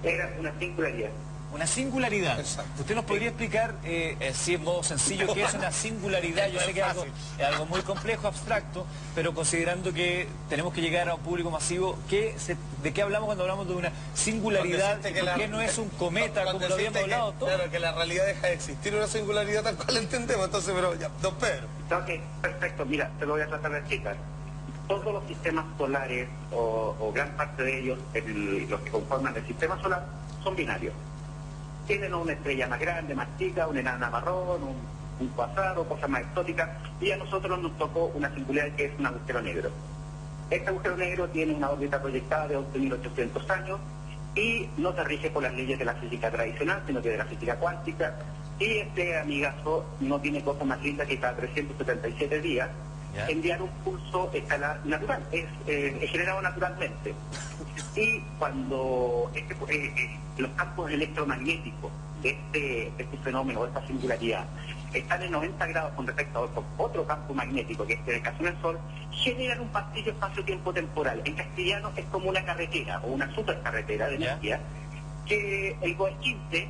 Speaker 5: Era una singularidad.
Speaker 6: Una singularidad.
Speaker 1: Exacto.
Speaker 6: ¿Usted nos podría explicar, si en modo sencillo, qué es una singularidad? Yo sé que es algo muy complejo, abstracto, pero considerando que tenemos que llegar a un público masivo, ¿de qué hablamos cuando hablamos de una singularidad? ¿Por qué no es un cometa, como lo habíamos hablado todos?
Speaker 1: Claro, que la realidad deja de existir una singularidad tal cual la entendemos. Entonces, pero ya, don Pedro.
Speaker 5: Ok, perfecto. Mira, te lo voy a tratar de explicar. Todos los sistemas solares, o gran parte de ellos, los que conforman el sistema solar, son binarios. Tienen una estrella más grande, más chica, una enana marrón, un quasar o cosas más exóticas, y a nosotros nos tocó una singularidad que es un agujero negro. Este agujero negro tiene una órbita proyectada de 11.800 años y no se rige por las leyes de la física tradicional, sino que de la física cuántica, y este amigazo no tiene cosa más linda que cada 377 días enviar un pulso escalar natural, es generado naturalmente. Y cuando los campos electromagnéticos de este fenómeno, de esta singularidad, están en 90 grados con respecto a otro campo magnético, que es el caso del Sol, generan un pasillo espacio-tiempo-temporal. En castellano es como una carretera, o una supercarretera de energía, que el GOES 15,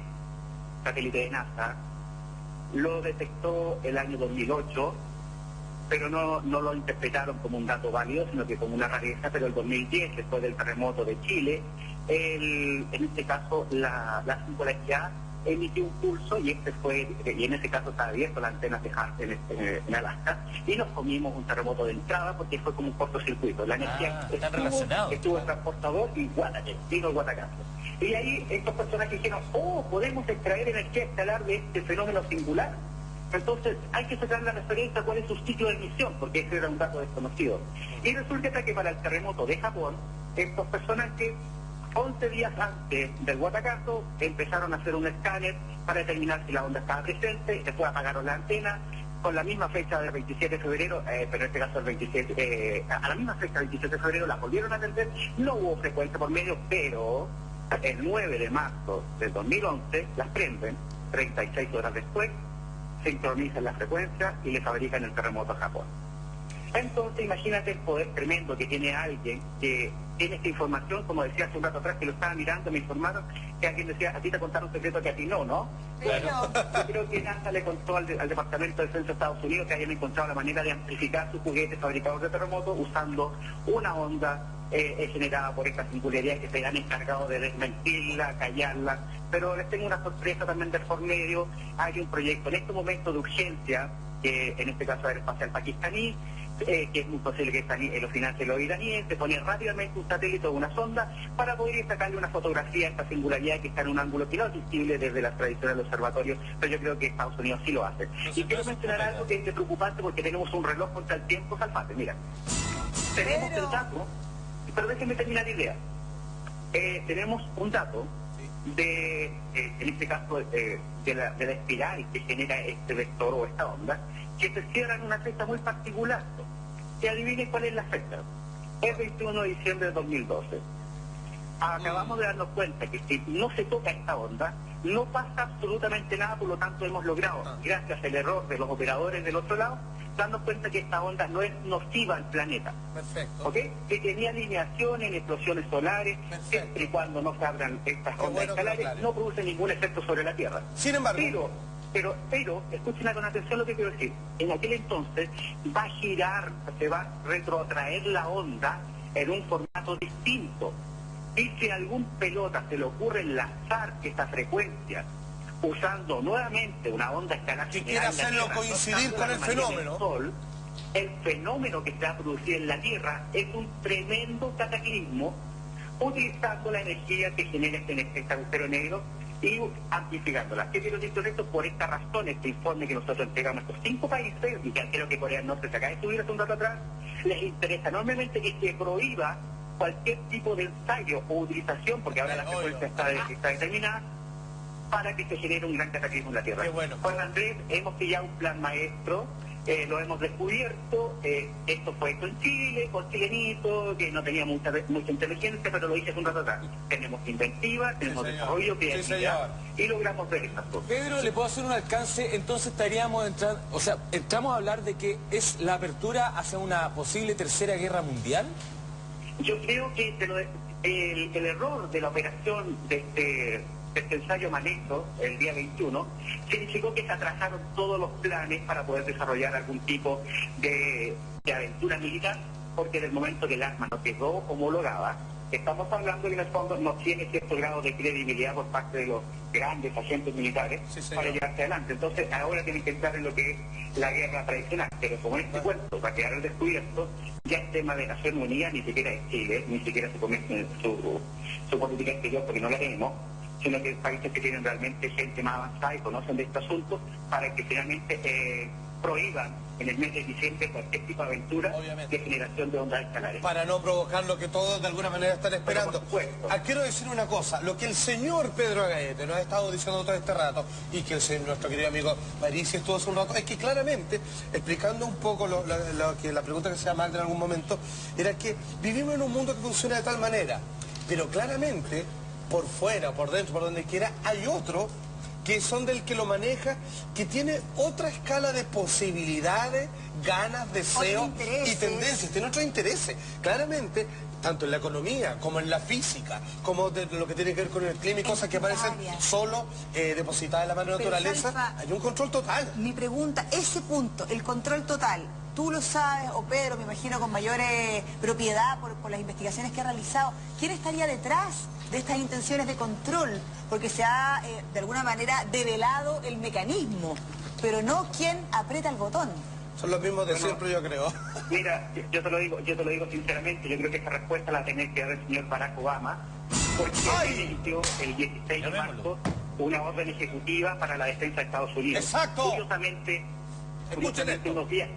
Speaker 5: satélite de NASA, lo detectó el año 2008, pero no lo interpretaron como un dato válido, sino que como una rareza. Pero el 2010, después del terremoto de Chile, en este caso la singularidad emitió un pulso, y en ese caso estaba abierto la antena de Hart en Alaska, y nos comimos un terremoto de entrada porque fue como un cortocircuito. La energía estuvo en transportador y vino el guatacazo. Y ahí estos personajes dijeron, podemos extraer energía estelar de este fenómeno singular. Entonces hay que sacar la referencia a cuál es su sitio de emisión, porque ese era un dato desconocido. Y resulta que para el terremoto de Japón, estos personajes, 11 días antes del guatacazo, empezaron a hacer un escáner para determinar si la onda estaba presente, después apagaron la antena, con la misma fecha del 27 de febrero, pero en este caso el 27, a la misma fecha del 27 de febrero la volvieron a atender, no hubo frecuencia por medio, pero el 9 de marzo del 2011 las prenden, 36 horas después, sincronizan la frecuencia y le fabrican el terremoto a Japón. Entonces imagínate el poder tremendo que tiene alguien que tiene esta información, como decía hace un rato atrás que lo estaba mirando, me informaron que alguien decía, a ti te contaron un secreto que a ti no, ¿no?
Speaker 3: Claro.
Speaker 5: Yo creo que NASA le contó al Departamento de Defensa de Estados Unidos que hayan encontrado la manera de amplificar sus juguetes fabricados de terremotos usando una onda generada por esta singularidad, que se han encargado de desmentirla, callarla. Pero les tengo una sorpresa también del por medio. Hay un proyecto en este momento de urgencia, que en este caso aeroespacial pakistaní, que es muy posible que lo financie los iraníes, se pone rápidamente un satélite o una sonda para poder sacarle una fotografía a esta singularidad que está en un ángulo que no es visible desde las tradicionales observatorios, pero yo creo que Estados Unidos sí lo hace. Y quiero mencionar algo que es preocupante, porque tenemos un reloj contra el tiempo salvaje. Mira, tenemos el dato, pero déjenme terminar la idea. Tenemos un dato en este caso de la espiral que genera este vector o esta onda, que se cierra en una fecha muy particular. Que adivinen cuál es la fecha. Es 21 de diciembre de 2012. Acabamos de darnos cuenta que si no se toca esta onda, no pasa absolutamente nada, por lo tanto hemos logrado, gracias al error de los operadores del otro lado, darnos cuenta que esta onda no es nociva al planeta.
Speaker 1: Perfecto.
Speaker 5: ¿Ok? Que tenía alineaciones en explosiones solares, siempre y cuando no se abran estas ondas escalares, no produce ningún efecto sobre la Tierra.
Speaker 1: Sin embargo...
Speaker 5: Pero, escúchenla con atención lo que quiero decir. En aquel entonces va a girar, se va a retrotraer la onda en un formato distinto. Y si a algún pelota se le ocurre enlazar esta frecuencia usando nuevamente una onda escalar
Speaker 1: que quiere hacerlo coincidir con el fenómeno,
Speaker 5: el fenómeno que se va a producir en la Tierra es un tremendo cataclismo, utilizando la energía que genera este agujero negro y amplificándola. ¿Qué quiero decir con esto? Por esta razón, este informe que nosotros entregamos a estos 5 países, y que creo que Corea del Norte se acaba de subir hace un rato atrás, les interesa enormemente que se prohíba cualquier tipo de ensayo o utilización, porque ahora la frecuencia está determinada, para que se genere un gran cataclismo en la Tierra.
Speaker 1: Bueno.
Speaker 5: Juan Andrés, hemos pillado un plan maestro, lo hemos descubierto, esto fue hecho en Chile, por chilenitos, que no tenía mucha inteligencia, pero lo hice hace un rato atrás. Tenemos inventiva, tenemos desarrollo, creatividad, y logramos ver estas cosas.
Speaker 2: Pedro, ¿le puedo hacer un alcance? Entonces estaríamos entrando, o sea, entramos a hablar de que es la apertura hacia una posible tercera guerra mundial.
Speaker 5: Yo creo que el error de la operación de este ensayo manejo el día 21 significó que se atrasaron todos los planes para poder desarrollar algún tipo de aventura militar, porque en el momento que el arma no quedó homologada, estamos hablando que en el fondo no tiene cierto grado de credibilidad por parte de los grandes agentes militares para llevarse adelante. Entonces ahora tienen que entrar en lo que es la guerra tradicional, pero como en este cuento va a quedar al descubierto, ya el tema de Naciones Unidas ni siquiera es Chile, ni siquiera se convierte en su política exterior, porque no la tenemos, sino que países que tienen realmente gente más avanzada y conocen de este asunto, para que finalmente prohíban en el mes de diciembre cualquier tipo de aventura de generación de ondas escalares.
Speaker 1: Para no provocar lo que todos de alguna manera están esperando. Quiero decir una cosa, lo que el señor Pedro Agaete nos ha estado diciendo todo este rato, y que nuestro querido amigo Marici estuvo hace un rato, es que claramente, explicando un poco la pregunta que se llama en algún momento, era que vivimos en un mundo que funciona de tal manera, pero claramente, por fuera, por dentro, por donde quiera, hay otro que son del que lo maneja, que tiene otra escala de posibilidades, ganas, deseos y tendencias, tiene otros intereses. Claramente, tanto en la economía, como en la física, como de lo que tiene que ver con el clima y cosas que parecen solo depositadas en la mano de la naturaleza, hay un control total.
Speaker 3: Mi pregunta, ese punto, el control total, tú lo sabes, o Pedro, me imagino con mayor propiedad por las investigaciones que ha realizado, ¿quién estaría detrás de estas intenciones de control? Porque se ha, de alguna manera, develado el mecanismo, pero no quién aprieta el botón.
Speaker 1: Son los mismos de siempre, yo creo.
Speaker 5: Mira, yo te lo digo sinceramente, yo creo que esa respuesta la tiene que dar el señor Barack Obama, porque él emitió el 16 de marzo una orden ejecutiva para la defensa de Estados Unidos.
Speaker 1: ¡Exacto!
Speaker 5: Curiosamente unos días,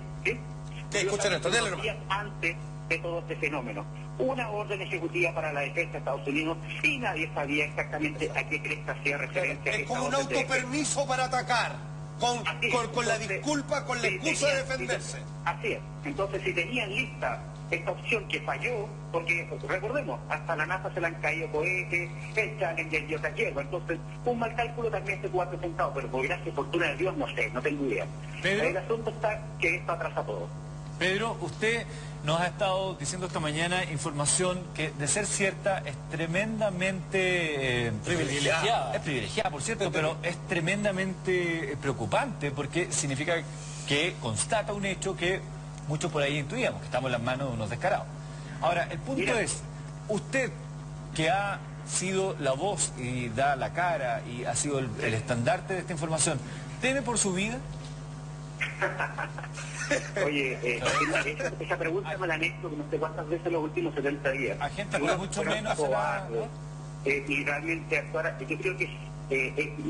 Speaker 1: escuchen esto,
Speaker 5: unos días antes de todo este fenómeno. Una orden ejecutiva para la defensa de Estados Unidos, y nadie sabía exactamente a qué cresta hacía referencia.
Speaker 1: Es como un autopermiso para atacar, con la disculpa, con la excusa de defenderse.
Speaker 5: Así es. Entonces, si tenían lista esta opción que falló, porque recordemos, hasta la NASA se le han caído cohetes, el Challenger y otras hierbas, entonces un mal cálculo también se pudo haber presentado, pero por gracia y fortuna de Dios, no sé, no tengo idea.
Speaker 6: Pedro,
Speaker 5: el asunto está que esto atrasa todo.
Speaker 6: Pedro, usted nos ha estado diciendo esta mañana información que, de ser cierta, es tremendamente privilegiada. Es privilegiada, por cierto, pero es tremendamente preocupante, porque significa que constata un hecho que muchos por ahí intuíamos, que estamos en las manos de unos descarados. Ahora, el punto es, usted que ha sido la voz y da la cara y ha sido el estandarte de esta información, ¿teme por su vida?
Speaker 5: Oye, esa pregunta me la han hecho no sé cuántas veces en los últimos 70 días.
Speaker 6: A gente que mucho menos será, ¿no?
Speaker 5: Y realmente actuar, yo creo que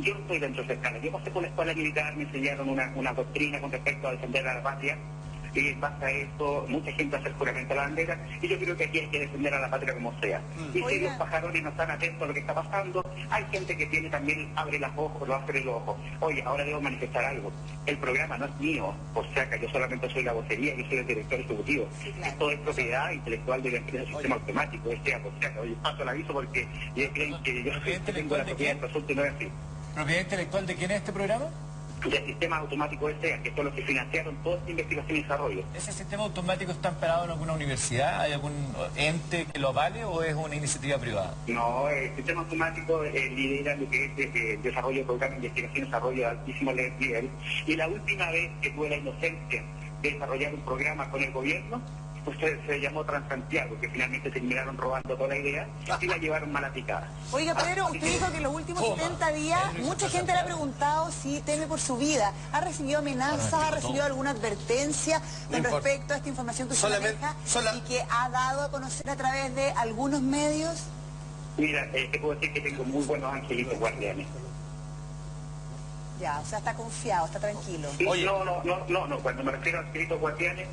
Speaker 5: yo no estoy dentro de esa escala. Yo pasé por la escuela militar, me enseñaron una doctrina con respecto a defender a la patria, y en base a eso mucha gente hace el juramento a la bandera, y yo creo que aquí hay que defender a la patria como sea. Y si los pajarones no están atentos a lo que está pasando, hay gente que tiene también, abre los ojos. Oye, ahora debo manifestar algo. El programa no es mío, por si acaso, yo solamente soy la vocería, yo soy el director ejecutivo. Esto es propiedad intelectual de la empresa Sistema Automático, por si acaso. Oye, paso el aviso porque creen que yo tengo la propiedad del asunto y no es así.
Speaker 6: ¿Propiedad intelectual de quién es este programa?
Speaker 5: Del Sistema Automático S.A., que son los que financiaron toda esta investigación y desarrollo.
Speaker 6: ¿Ese sistema automático está amparado en alguna universidad? ¿Hay algún ente que lo avale o es una iniciativa privada?
Speaker 5: No, el Sistema Automático lidera lo que es desarrollo de programas de investigación y desarrollo de altísimo nivel. Y la última vez que tuve la inocencia de desarrollar un programa con el gobierno, pues se llamó Transantiago, que finalmente terminaron robando toda la idea y la llevaron mal aplicada.
Speaker 3: Oiga, Pedro, usted dijo que en los últimos 70 días mucha gente le ha preguntado si teme por su vida. ¿Ha recibido amenazas, ha recibido alguna advertencia con respecto a esta información que usted maneja y que ha dado a conocer a través de algunos medios?
Speaker 5: Mira, te puedo decir que tengo muy buenos angelitos guardianes.
Speaker 3: Ya, o sea, está confiado, está tranquilo.
Speaker 5: Oye. No, cuando me refiero a angelitos guardianes,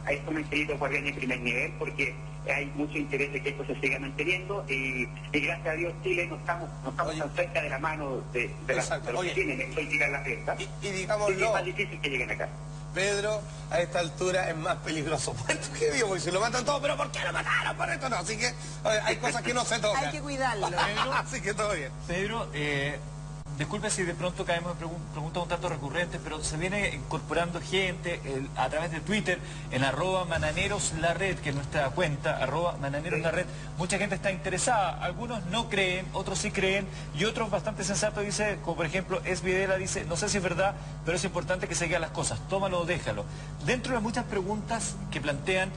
Speaker 5: hay como angelitos guardianes de primer nivel, porque hay mucho interés de que esto se siga manteniendo y gracias a Dios Chile no estamos tan cerca de la mano de los que tienen esto y tirar la fiesta.
Speaker 1: Y digámoslo,
Speaker 5: es más difícil que lleguen acá.
Speaker 1: Pedro, a esta altura es más peligroso Puerto que vivo, porque si lo matan todos, pero ¿por qué lo mataron? Por esto no, así que hay cosas que no se tocan.
Speaker 3: Hay que cuidarlo.
Speaker 1: Así que todo bien.
Speaker 6: Pedro, disculpe si de pronto caemos en preguntas un tanto recurrentes, pero se viene incorporando gente a través de Twitter en @mananeroslarred, que es nuestra cuenta, @mananeroslarred. Mucha gente está interesada, algunos no creen, otros sí creen, y otros bastante sensatos dicen, como por ejemplo Videla dice, no sé si es verdad, pero es importante que se digan las cosas, tómalo o déjalo. Dentro de muchas preguntas que plantean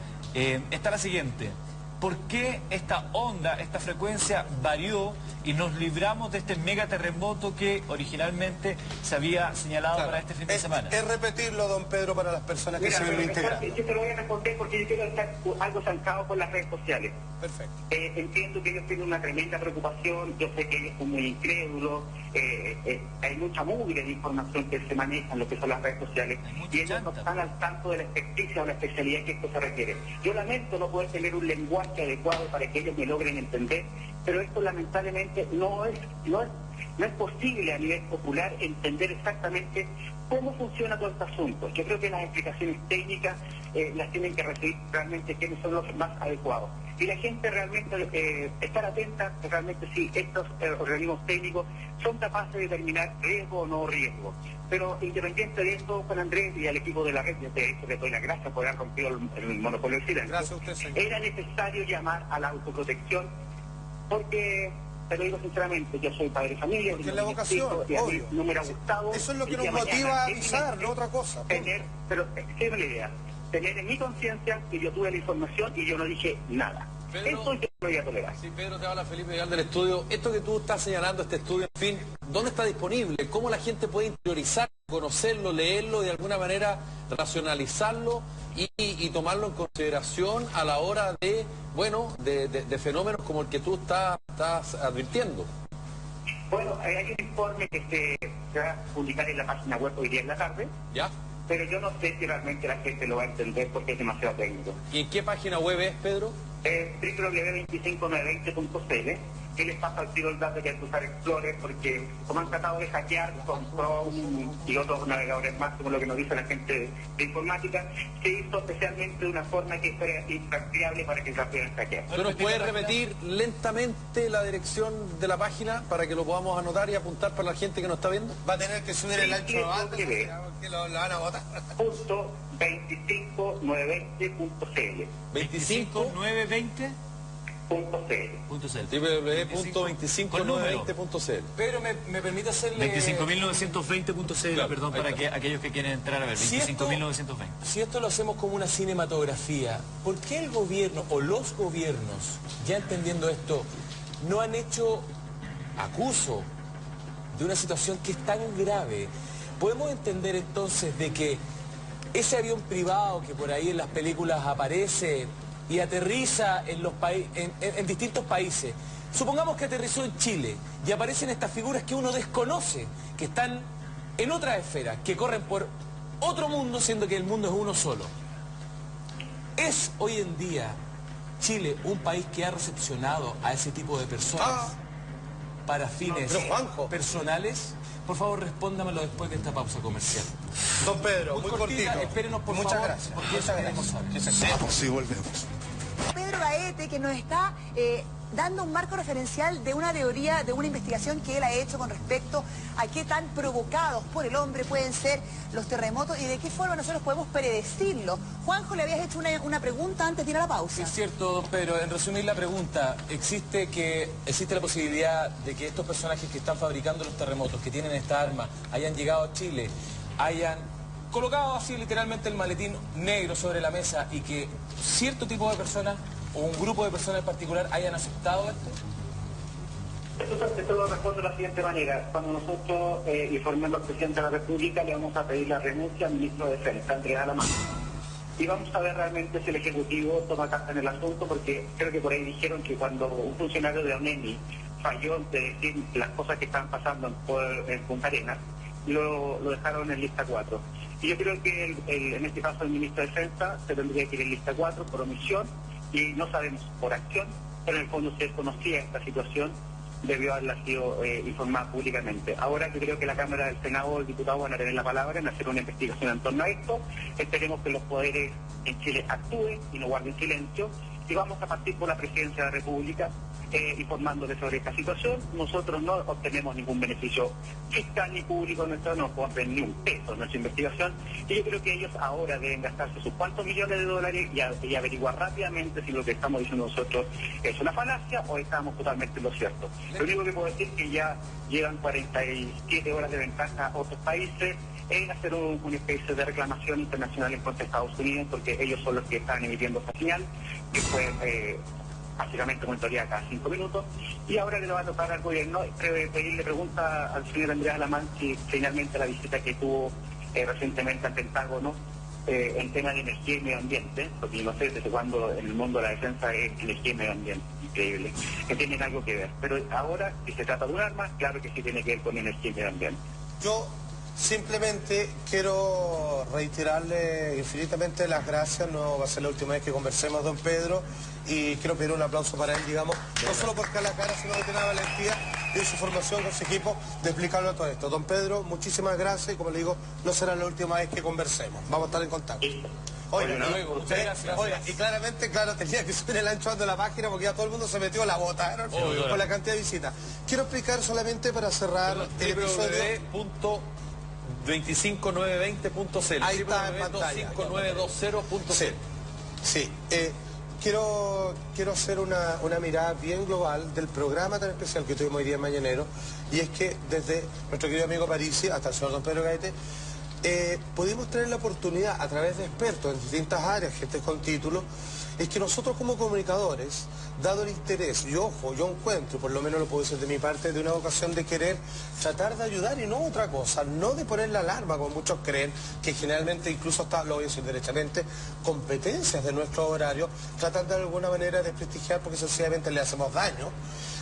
Speaker 6: está la siguiente: ¿por qué esta onda, esta frecuencia varió y nos libramos de este mega terremoto que originalmente se había señalado para este fin de semana?
Speaker 1: Es repetirlo, don Pedro, para las personas que se ven integradas.
Speaker 5: Yo te lo voy a responder porque yo quiero estar algo zancado con las redes sociales.
Speaker 1: Perfecto.
Speaker 5: Entiendo que ellos tienen una tremenda preocupación, yo sé que ellos son muy incrédulos, hay mucha mugre de información que se maneja en lo que son las redes sociales y ellos no están al tanto de la experticia o la especialidad que esto se requiere. Yo lamento no poder tener un lenguaje adecuado para que ellos me logren entender, pero esto lamentablemente no es posible a nivel popular entender exactamente cómo funciona todo este asunto. Yo creo que las explicaciones técnicas las tienen que recibir realmente quienes son los más adecuados. Y la gente realmente estar atenta realmente si estos organismos técnicos son capaces de determinar riesgo o no riesgo. Pero independiente de esto, Juan Andrés y al equipo de la red, de hecho le doy las gracias por haber rompido el monopolio del silencio.
Speaker 1: Gracias a usted, señor.
Speaker 5: Era necesario llamar a la autoprotección porque, te lo digo sinceramente, yo soy padre de familia.
Speaker 1: Porque es la vocación, obvio.
Speaker 5: No me hubiera gustado.
Speaker 1: Eso es lo que nos motiva a avisar, no otra cosa.
Speaker 5: Pero es la idea. Tener en mi conciencia que yo tuve la información y yo no dije nada.
Speaker 2: Pedro,
Speaker 5: eso yo no voy a tolerar.
Speaker 2: Sí, Pedro, te habla Felipe Vidal del estudio. Esto que tú estás señalando, este estudio, en fin, ¿dónde está disponible? ¿Cómo la gente puede interiorizar, conocerlo, leerlo, de alguna manera racionalizarlo y tomarlo en consideración a la hora de, bueno, de fenómenos como el que tú estás advirtiendo?
Speaker 5: Bueno, hay un informe que se va a publicar en la página web hoy día en la tarde.
Speaker 2: ¿Ya?
Speaker 5: Pero yo no sé si realmente la gente lo va a entender porque es demasiado técnico.
Speaker 2: ¿Y en qué página web es, Pedro?
Speaker 5: www.25920.cl. ¿Qué les pasa al tiro el dato que hay que usar Explorer? Porque como han tratado de hackear con Chrome y otros navegadores más, como lo que nos dice la gente de informática, se hizo especialmente de una forma que fuera impracticable para que se la pudieran hackear.
Speaker 2: ¿Tú nos puedes repetir lentamente la dirección de la página para que lo podamos anotar y apuntar para la gente que nos está viendo?
Speaker 1: Va a tener que subir el ancho de banda que lo van a votar.
Speaker 5: Punto 25920.cl.
Speaker 6: 25920.
Speaker 2: www.25920.cl. Pedro, ¿me permite hacerle...
Speaker 6: 25.920.cl, perdón, para que aquellos que quieren entrar a ver, 25.920.
Speaker 2: Si esto lo hacemos como una cinematografía, ¿por qué el gobierno o los gobiernos, ya entendiendo esto, no han hecho acuso de una situación que es tan grave? ¿Podemos entender entonces de que ese avión privado que por ahí en las películas aparece y aterriza en distintos países, supongamos que aterrizó en Chile y aparecen estas figuras que uno desconoce, que están en otras esferas, que corren por otro mundo, siendo que el mundo es uno solo. ¿Es hoy en día Chile un país que ha recepcionado a ese tipo de personas para fines personales? Por favor, respóndamelo después de esta pausa comercial.
Speaker 1: Don Pedro, muy cortito.
Speaker 2: Espérenos, por favor.
Speaker 1: Muchas gracias.
Speaker 2: Porque eso queremos saber.
Speaker 4: Vamos y volvemos.
Speaker 3: Pedro Gaete, que nos está dando un marco referencial de una teoría, de una investigación que él ha hecho con respecto a qué tan provocados por el hombre pueden ser los terremotos y de qué forma nosotros podemos predecirlo. Juanjo, le habías hecho una pregunta antes de ir a la pausa.
Speaker 2: Es cierto, don Pedro. En resumir la pregunta, ¿existe la posibilidad de que estos personajes que están fabricando los terremotos, que tienen esta arma, hayan llegado a Chile, hayan colocado así literalmente el maletín negro sobre la mesa y que cierto tipo de personas o un grupo de personas en particular hayan aceptado esto?
Speaker 5: Esto ante todo responde de la siguiente manera. Cuando nosotros informemos al presidente de la República, le vamos a pedir la renuncia al ministro de Defensa, Andrés Alamán. Y vamos a ver realmente si el Ejecutivo toma carta en el asunto, porque creo que por ahí dijeron que cuando un funcionario de ONEMI falló de decir las cosas que estaban pasando en Punta Arenas, lo dejaron en lista 4. Y yo creo que en este caso el ministro de Defensa se tendría que ir en lista 4 por omisión, y no sabemos por acción, pero en el fondo se desconocía esta situación, debió haberla sido informada públicamente. Ahora yo creo que la Cámara del Senado o el diputado van a tener la palabra en hacer una investigación en torno a esto. Esperemos que los poderes en Chile actúen y no guarden silencio, y vamos a partir por la Presidencia de la República informándole sobre esta situación. Nosotros no obtenemos ningún beneficio fiscal ni público, no obtenemos ni un peso en nuestra investigación, y yo creo que ellos ahora deben gastarse sus cuantos millones de dólares y averiguar rápidamente si lo que estamos diciendo nosotros es una falacia o estamos totalmente en lo cierto. Lo único que puedo decir es que ya llevan 47 horas de ventaja a otros países en hacer una especie de reclamación internacional en contra de Estados Unidos, porque ellos son los que están emitiendo esta señal, que fue básicamente monitorea cada 5 minutos, y ahora le va a tocar al gobierno pedirle pregunta al señor Andrés Alamán si finalmente la visita que tuvo recientemente al Pentágono en tema de energía y medio ambiente, porque no sé desde cuándo en el mundo de la defensa es energía y medio ambiente, increíble, que tienen algo que ver. Pero ahora, si se trata de un arma, claro que sí tiene que ver con energía y medio ambiente.
Speaker 1: Yo simplemente quiero reiterarle infinitamente las gracias, no va a ser la última vez que conversemos, don Pedro, y quiero pedir un aplauso para él, digamos, no solo porque a la cara, sino que tiene la valentía de su formación con su equipo de explicarlo todo esto. Don Pedro, muchísimas gracias, y como le digo, no será la última vez que conversemos, vamos a estar en contacto. Oiga,
Speaker 2: muchas gracias.
Speaker 1: Oiga, y claramente, claro, tenía que subir el ancho de la página porque ya todo el mundo se metió la bota, ¿no? Por la cantidad de visitas. Quiero explicar solamente para cerrar el episodio...
Speaker 6: 25920.cl.
Speaker 1: Ahí está en pantalla.
Speaker 6: 25920.cl.
Speaker 1: Sí. Quiero hacer una mirada bien global del programa tan especial que tuvimos hoy día en Mañanero, y es que desde nuestro querido amigo Parisi hasta el señor don Pedro Gaete, pudimos tener la oportunidad a través de expertos en distintas áreas, gente con títulos, es que nosotros como comunicadores, dado el interés, y ojo, yo encuentro, por lo menos lo puedo decir de mi parte, de una vocación de querer tratar de ayudar y no otra cosa, no de poner la alarma como muchos creen, que generalmente incluso está, lo voy a decir derechamente, competencias de nuestro horario, tratan de alguna manera de desprestigiar porque sencillamente le hacemos daño.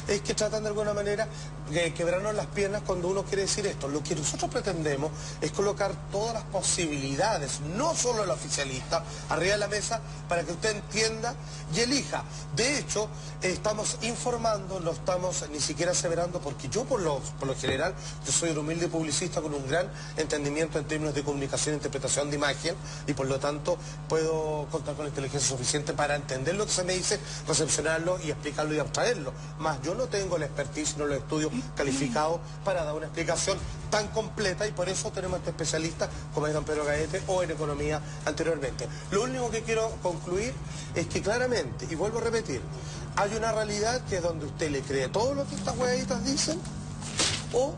Speaker 1: Es que tratan de alguna manera de quebrarnos las piernas cuando uno quiere decir esto. Lo que nosotros pretendemos es colocar todas las posibilidades, no solo el oficialista, arriba de la mesa para que usted entienda y elija. De hecho, estamos informando, no estamos ni siquiera aseverando, porque yo por lo general, yo soy un humilde publicista con un gran entendimiento en términos de comunicación e interpretación de imagen, y por lo tanto puedo contar con la inteligencia suficiente para entender lo que se me dice, recepcionarlo y explicarlo y abstraerlo. Más yo no tengo la expertise, no los estudios calificados para dar una explicación tan completa, y por eso tenemos a este especialista como es don Pedro Gaete, o en economía anteriormente. Lo único que quiero concluir es que claramente, y vuelvo a repetir, hay una realidad que es donde usted le cree todo lo que estas huevitas dicen, o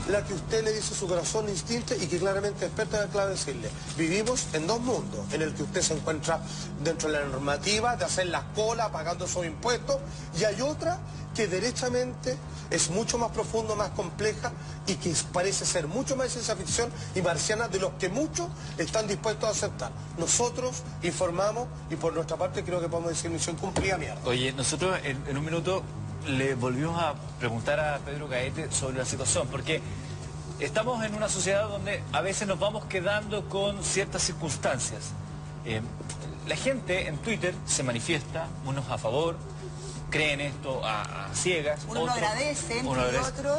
Speaker 1: la que usted le dice su corazón, instinto, y que claramente experto en el clave decirle, vivimos en dos mundos, en el que usted se encuentra dentro de la normativa de hacer las colas pagando sus impuestos, y hay otra que derechamente es mucho más profundo, más compleja, y que parece ser mucho más ciencia ficción y marciana de los que muchos están dispuestos a aceptar. Nosotros informamos, y por nuestra parte creo que podemos decir misión cumplida, mierda.
Speaker 6: Oye, nosotros en un minuto le volvimos a preguntar a Pedro Gaete sobre la situación, porque estamos en una sociedad donde a veces nos vamos quedando con ciertas circunstancias. La gente en Twitter se manifiesta, unos a favor, creen esto a ciegas.
Speaker 3: Unos lo agradecen y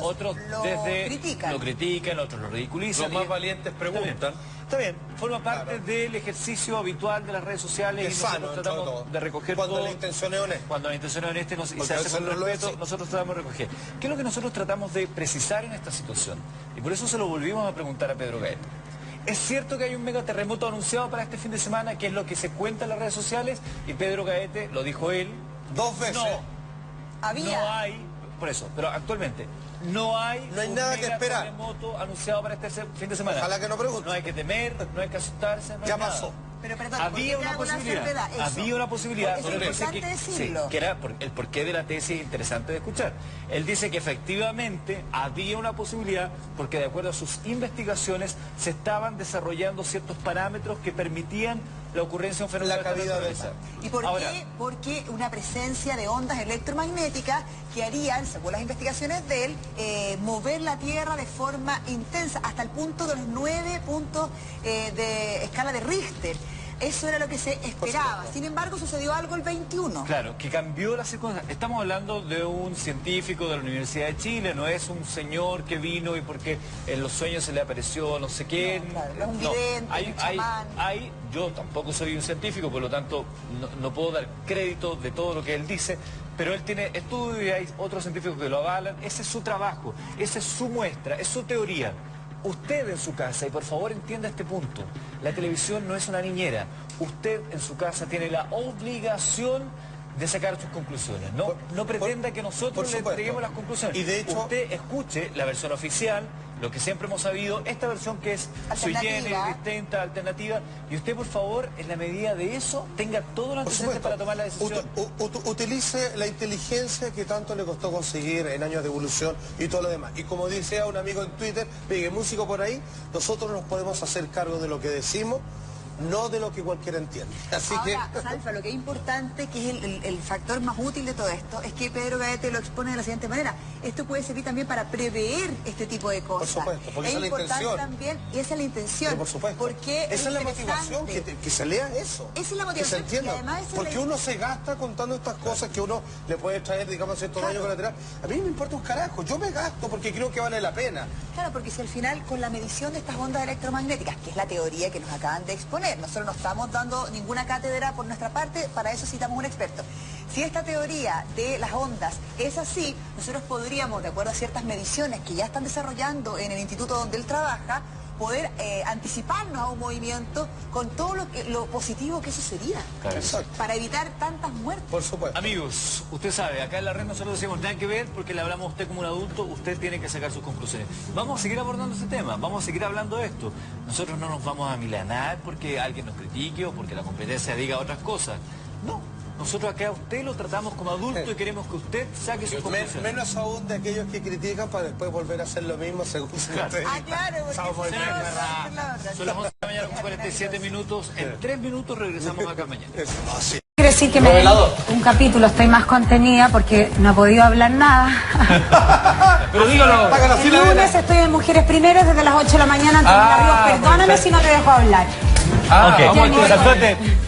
Speaker 3: otros lo
Speaker 6: critican, otros lo ridiculizan.
Speaker 2: Los más valientes preguntan.
Speaker 6: Está bien, forma parte del ejercicio habitual de las redes sociales y nosotros tratamos de recoger
Speaker 1: cuando
Speaker 6: todo.
Speaker 1: la intención es honesta.
Speaker 6: Cuando la intención es honesta y se hace con respeto, nosotros tratamos de recoger. ¿Qué es lo que nosotros tratamos de precisar en esta situación? Y por eso se lo volvimos a preguntar a Pedro Gaete. ¿Es cierto que hay un megaterremoto anunciado para este fin de semana, que es lo que se cuenta en las redes sociales? Y Pedro Gaete, lo dijo él,
Speaker 1: 2 veces.
Speaker 6: No hay, por eso, pero actualmente no hay
Speaker 1: nada que esperar.
Speaker 6: Terremoto anunciado para este fin de semana.
Speaker 1: Ojalá que no pregunte.
Speaker 6: No hay que temer, no hay que asustarse, no
Speaker 1: ya
Speaker 6: hay nada.
Speaker 1: pasó.
Speaker 3: Pero perdón,
Speaker 6: había una posibilidad,
Speaker 3: es importante decirlo.
Speaker 6: que era el porqué de la tesis interesante de escuchar. Él dice que efectivamente había una posibilidad porque de acuerdo a sus investigaciones se estaban desarrollando ciertos parámetros que permitían la ocurrencia de un fenómeno
Speaker 1: la caída de esa.
Speaker 3: ¿Y por qué? Porque una presencia de ondas electromagnéticas que harían, según las investigaciones de él, mover la Tierra de forma intensa, hasta el punto de los 9 puntos de escala de Richter. Eso era lo que se esperaba. Sin embargo, sucedió algo el 21.
Speaker 6: Claro, que cambió la circunstancia. Estamos hablando de un científico de la Universidad de Chile, no es un señor que vino y porque en los sueños se le apareció no sé quién.
Speaker 3: No, claro, es un vidente, un chamán.
Speaker 6: Yo tampoco soy un científico, por lo tanto no puedo dar crédito de todo lo que él dice, pero él tiene estudios y hay otros científicos que lo avalan. Ese es su trabajo, esa es su muestra, es su teoría. Usted en su casa, y por favor entienda este punto, la televisión no es una niñera. Usted en su casa tiene la obligación de sacar sus conclusiones. No pretenda que nosotros le entreguemos las conclusiones.
Speaker 1: Y de hecho,
Speaker 6: usted escuche la versión oficial, lo que siempre hemos sabido, esta versión que es sui generis, distinta, alternativa, y usted por favor, en la medida de eso, tenga todo lo antecedente para tomar la decisión.
Speaker 1: Utilice la inteligencia que tanto le costó conseguir en años de evolución y todo lo demás. Y como dice un amigo en Twitter, Miguel Músico por ahí, nosotros nos podemos hacer cargo de lo que decimos, no de lo que cualquiera entiende. Así
Speaker 3: ahora, Salfa, lo que es importante, que es el factor más útil de todo esto, es que Pedro Gaete lo expone de la siguiente manera. Esto puede servir también para prever este tipo de cosas.
Speaker 1: Por supuesto, porque
Speaker 3: es
Speaker 1: esa es la intención.
Speaker 3: También, y esa es la intención.
Speaker 1: Pero por supuesto.
Speaker 3: Porque
Speaker 1: esa es la motivación, que se lea eso.
Speaker 3: Esa es la motivación.
Speaker 1: Que se entienda.
Speaker 3: Y además
Speaker 1: porque uno se gasta contando estas cosas que uno le puede traer, digamos, ciertos daños colaterales. A mí no me importa un carajo, yo me gasto porque creo que vale la pena.
Speaker 3: Claro, porque si al final, con la medición de estas ondas electromagnéticas, que es la teoría que nos acaban de exponer, nosotros no estamos dando ninguna cátedra por nuestra parte, para eso citamos un experto. Si esta teoría de las ondas es así, nosotros podríamos, de acuerdo a ciertas mediciones que ya están desarrollando en el instituto donde él trabaja, poder anticiparnos a un movimiento con todo lo positivo que eso sería.
Speaker 6: Claro.
Speaker 3: Para evitar tantas muertes.
Speaker 1: Por supuesto.
Speaker 6: Amigos, usted sabe, acá en la red nosotros decimos nada que ver porque le hablamos a usted como un adulto, usted tiene que sacar sus conclusiones. Vamos a seguir abordando este tema, vamos a seguir hablando de esto. Nosotros no nos vamos a milanar porque alguien nos critique o porque la competencia diga otras cosas. No. Nosotros acá a usted lo tratamos como adulto y queremos que usted saque sus conclusiones.
Speaker 1: Menos aún de aquellos que critican para después volver a hacer lo mismo según se
Speaker 6: claro.
Speaker 3: Claro, porque
Speaker 6: son las 11 de la mañana con 47 minutos. En 3 minutos regresamos acá mañana.
Speaker 7: Quiero decir que me den un capítulo, estoy más contenida porque no he podido hablar nada.
Speaker 6: Pero dígalo.
Speaker 7: El lunes estoy en Mujeres Primeras desde las 8 de la mañana. Perdóname si no te dejo hablar.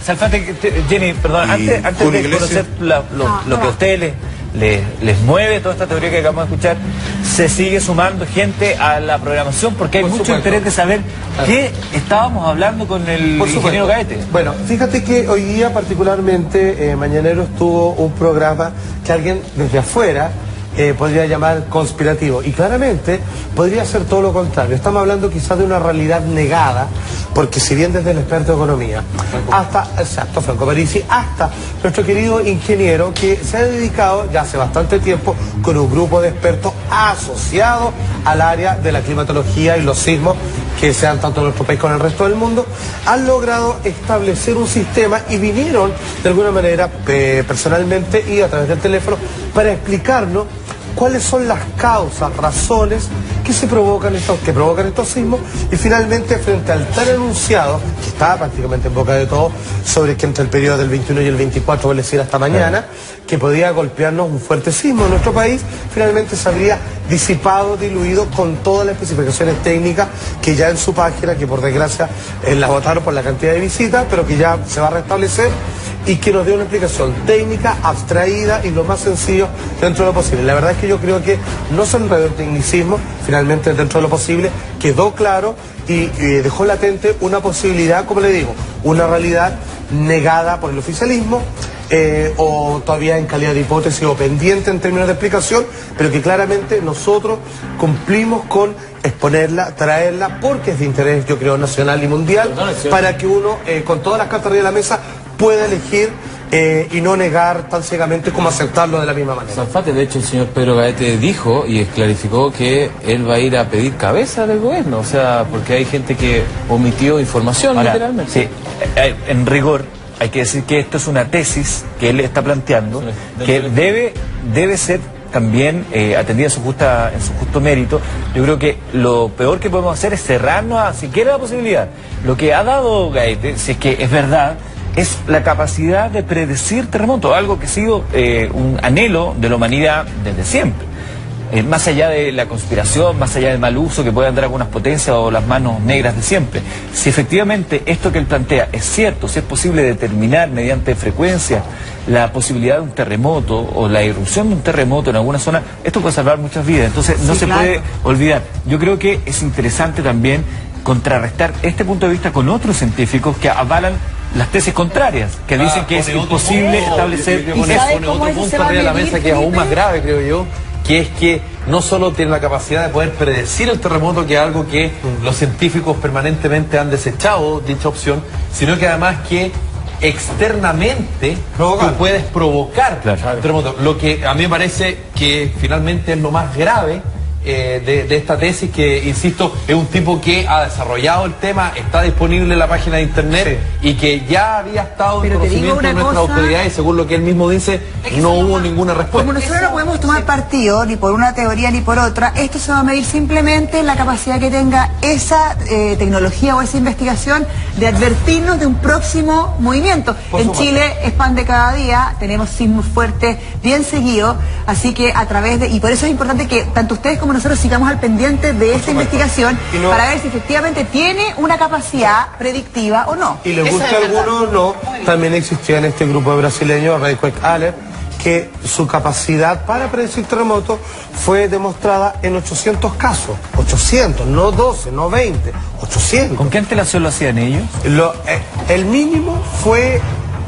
Speaker 6: Salfate, Jenny, perdón, antes de conocer lo que a ustedes les mueve toda esta teoría que acabamos de escuchar, se sigue sumando gente a la programación porque hay mucho interés de saber qué estábamos hablando con el ingeniero Gaete.
Speaker 1: Bueno, fíjate que hoy día particularmente Mañaneros tuvo un programa que alguien desde afuera podría llamar conspirativo, y claramente podría ser todo lo contrario. Estamos hablando quizás de una realidad negada, porque si bien desde el experto de economía hasta Franco Parisi, hasta nuestro querido ingeniero que se ha dedicado ya hace bastante tiempo con un grupo de expertos asociados al área de la climatología y los sismos que se dan tanto en nuestro país como en el resto del mundo, han logrado establecer un sistema y vinieron de alguna manera personalmente y a través del teléfono para explicarnos cuáles son las causas, razones que provocan estos sismos, y finalmente frente al tal enunciado, que estaba prácticamente en boca de todos, sobre que entre el periodo del 21 y el 24, es decir, hasta mañana, que podía golpearnos un fuerte sismo en nuestro país, finalmente se habría disipado, diluido con todas las especificaciones técnicas que ya en su página, que por desgracia las votaron por la cantidad de visitas, pero que ya se va a restablecer y que nos dio una explicación técnica, abstraída y lo más sencillo dentro de lo posible. La verdad es que yo creo que no se enredó el tecnicismo, finalmente dentro de lo posible quedó claro y dejó latente una posibilidad, como le digo, una realidad negada por el oficialismo, o todavía en calidad de hipótesis o pendiente en términos de explicación, pero que claramente nosotros cumplimos con exponerla, traerla, porque es de interés, yo creo, nacional y mundial, para que uno, con todas las cartas arriba de la mesa, pueda elegir y no negar tan ciegamente como aceptarlo de la misma manera.
Speaker 8: Zafate, de hecho, el señor Pedro Gaete dijo y clarificó que él va a ir a pedir cabeza del gobierno, o sea, porque hay gente que omitió información. Ahora, literalmente.
Speaker 6: Sí, en rigor, hay que decir que esto es una tesis que él está planteando, que debe ser también atendida en su justo mérito. Yo creo que lo peor que podemos hacer es cerrarnos a siquiera la posibilidad. Lo que ha dado Gaete, si es que es verdad, es la capacidad de predecir terremotos, algo que ha sido un anhelo de la humanidad desde siempre. Más allá de la conspiración, más allá del mal uso que puedan dar algunas potencias o las manos negras de siempre. Si efectivamente esto que él plantea es cierto, si es posible determinar mediante frecuencia la posibilidad de un terremoto o la irrupción de un terremoto en alguna zona, esto puede salvar muchas vidas. Entonces no se puede olvidar. Yo creo que es interesante también contrarrestar este punto de vista con otros científicos que avalan las tesis contrarias, que dicen que es imposible establecer...
Speaker 8: Y pone otro punto arriba de la mesa que es aún más grave, creo yo, que es que no solo tiene la capacidad de poder predecir el terremoto, que es algo que los científicos permanentemente han desechado, dicha opción, sino que además que externamente tú puedes provocar un terremoto. Lo que a mí me parece que finalmente es lo más grave de esta tesis, que, insisto, es un tipo que ha desarrollado el tema, está disponible en la página de internet y que ya había estado en conocimiento de nuestras autoridades, y según lo que él mismo dice, no hubo ninguna respuesta.
Speaker 3: Como nosotros no podemos tomar partido ni por una teoría ni por otra, esto se va a medir simplemente en la capacidad que tenga esa tecnología o esa investigación de advertirnos de un próximo movimiento. En Chile es pan de cada día, tenemos sismos fuertes bien seguidos, así que a través de... Y por eso es importante que tanto ustedes como nosotros sigamos al pendiente de esta investigación para ver si efectivamente tiene una capacidad predictiva o no.
Speaker 1: Y les gusta a algunos o no, también existía en este grupo de brasileños, Rayquack Aller, que su capacidad para predecir terremotos fue demostrada en 800 casos. 800, no 12, no 20, 800.
Speaker 6: ¿Con qué antelación lo hacían ellos?
Speaker 1: El mínimo fue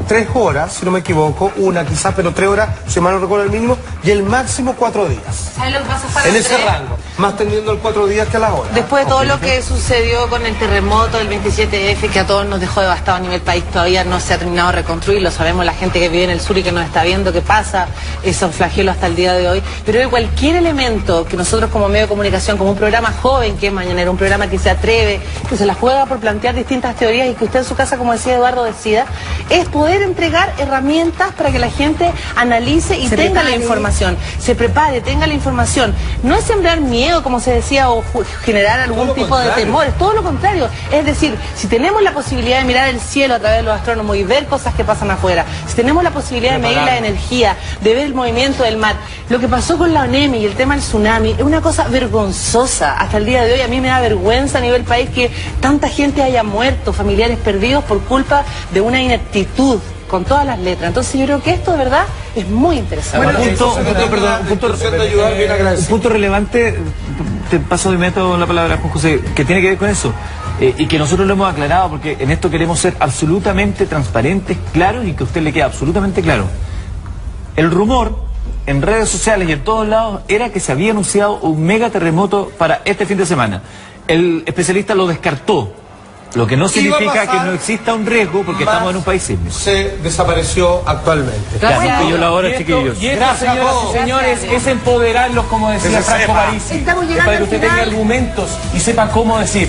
Speaker 1: 3 horas, si no me equivoco, una quizás, pero 3 horas, si mal no recuerdo el mínimo, y el máximo 4 días.
Speaker 9: ¿Sabes lo que pasa para
Speaker 1: en ese rango, más teniendo el 4 días que las horas.
Speaker 9: Después de todo lo que sucedió con el terremoto del 27F, que a todos nos dejó devastados a nivel país, todavía no se ha terminado de reconstruir, lo sabemos la gente que vive en el sur y que nos está viendo que pasa esos flagelos hasta el día de hoy, pero cualquier elemento que nosotros como medio de comunicación, como un programa joven que es Mañanero, un programa que se atreve, que se la juega por plantear distintas teorías y que usted en su casa, como decía Eduardo, decida, es poder entregar herramientas para que la gente analice y tenga la información, se prepare, tenga la información. No es sembrar miedo, como se decía, o generar algún tipo de temores, todo lo contrario. Es decir, si tenemos la posibilidad de mirar el cielo a través de los astrónomos y ver cosas que pasan afuera, si tenemos la posibilidad de medir la energía, de ver el movimiento del mar, lo que pasó con la ONEMI y el tema del tsunami es una cosa vergonzosa. Hasta el día de hoy a mí me da vergüenza a nivel país que tanta gente haya muerto, familiares perdidos por culpa de una ineptitud, con todas las letras. Entonces yo creo que esto de verdad es muy interesante.
Speaker 6: Bueno, un punto relevante, te paso de inmediato la palabra, Juan José, que tiene que ver con eso. Y que nosotros lo hemos aclarado porque en esto queremos ser absolutamente transparentes, claros y que a usted le quede absolutamente claro. El rumor en redes sociales y en todos lados era que se había anunciado un mega terremoto para este fin de semana. El especialista lo descartó. Lo que no significa que no exista un riesgo porque estamos en un país sísmico.
Speaker 1: Se desapareció actualmente.
Speaker 6: Gracias. Yo la hora, chiquillos.
Speaker 2: Y esto, señoras y señores, es empoderarlos, como decía Franco Parisi.
Speaker 3: Estamos llegando
Speaker 2: para que usted
Speaker 3: al final.
Speaker 2: tenga argumentos y sepa cómo decir.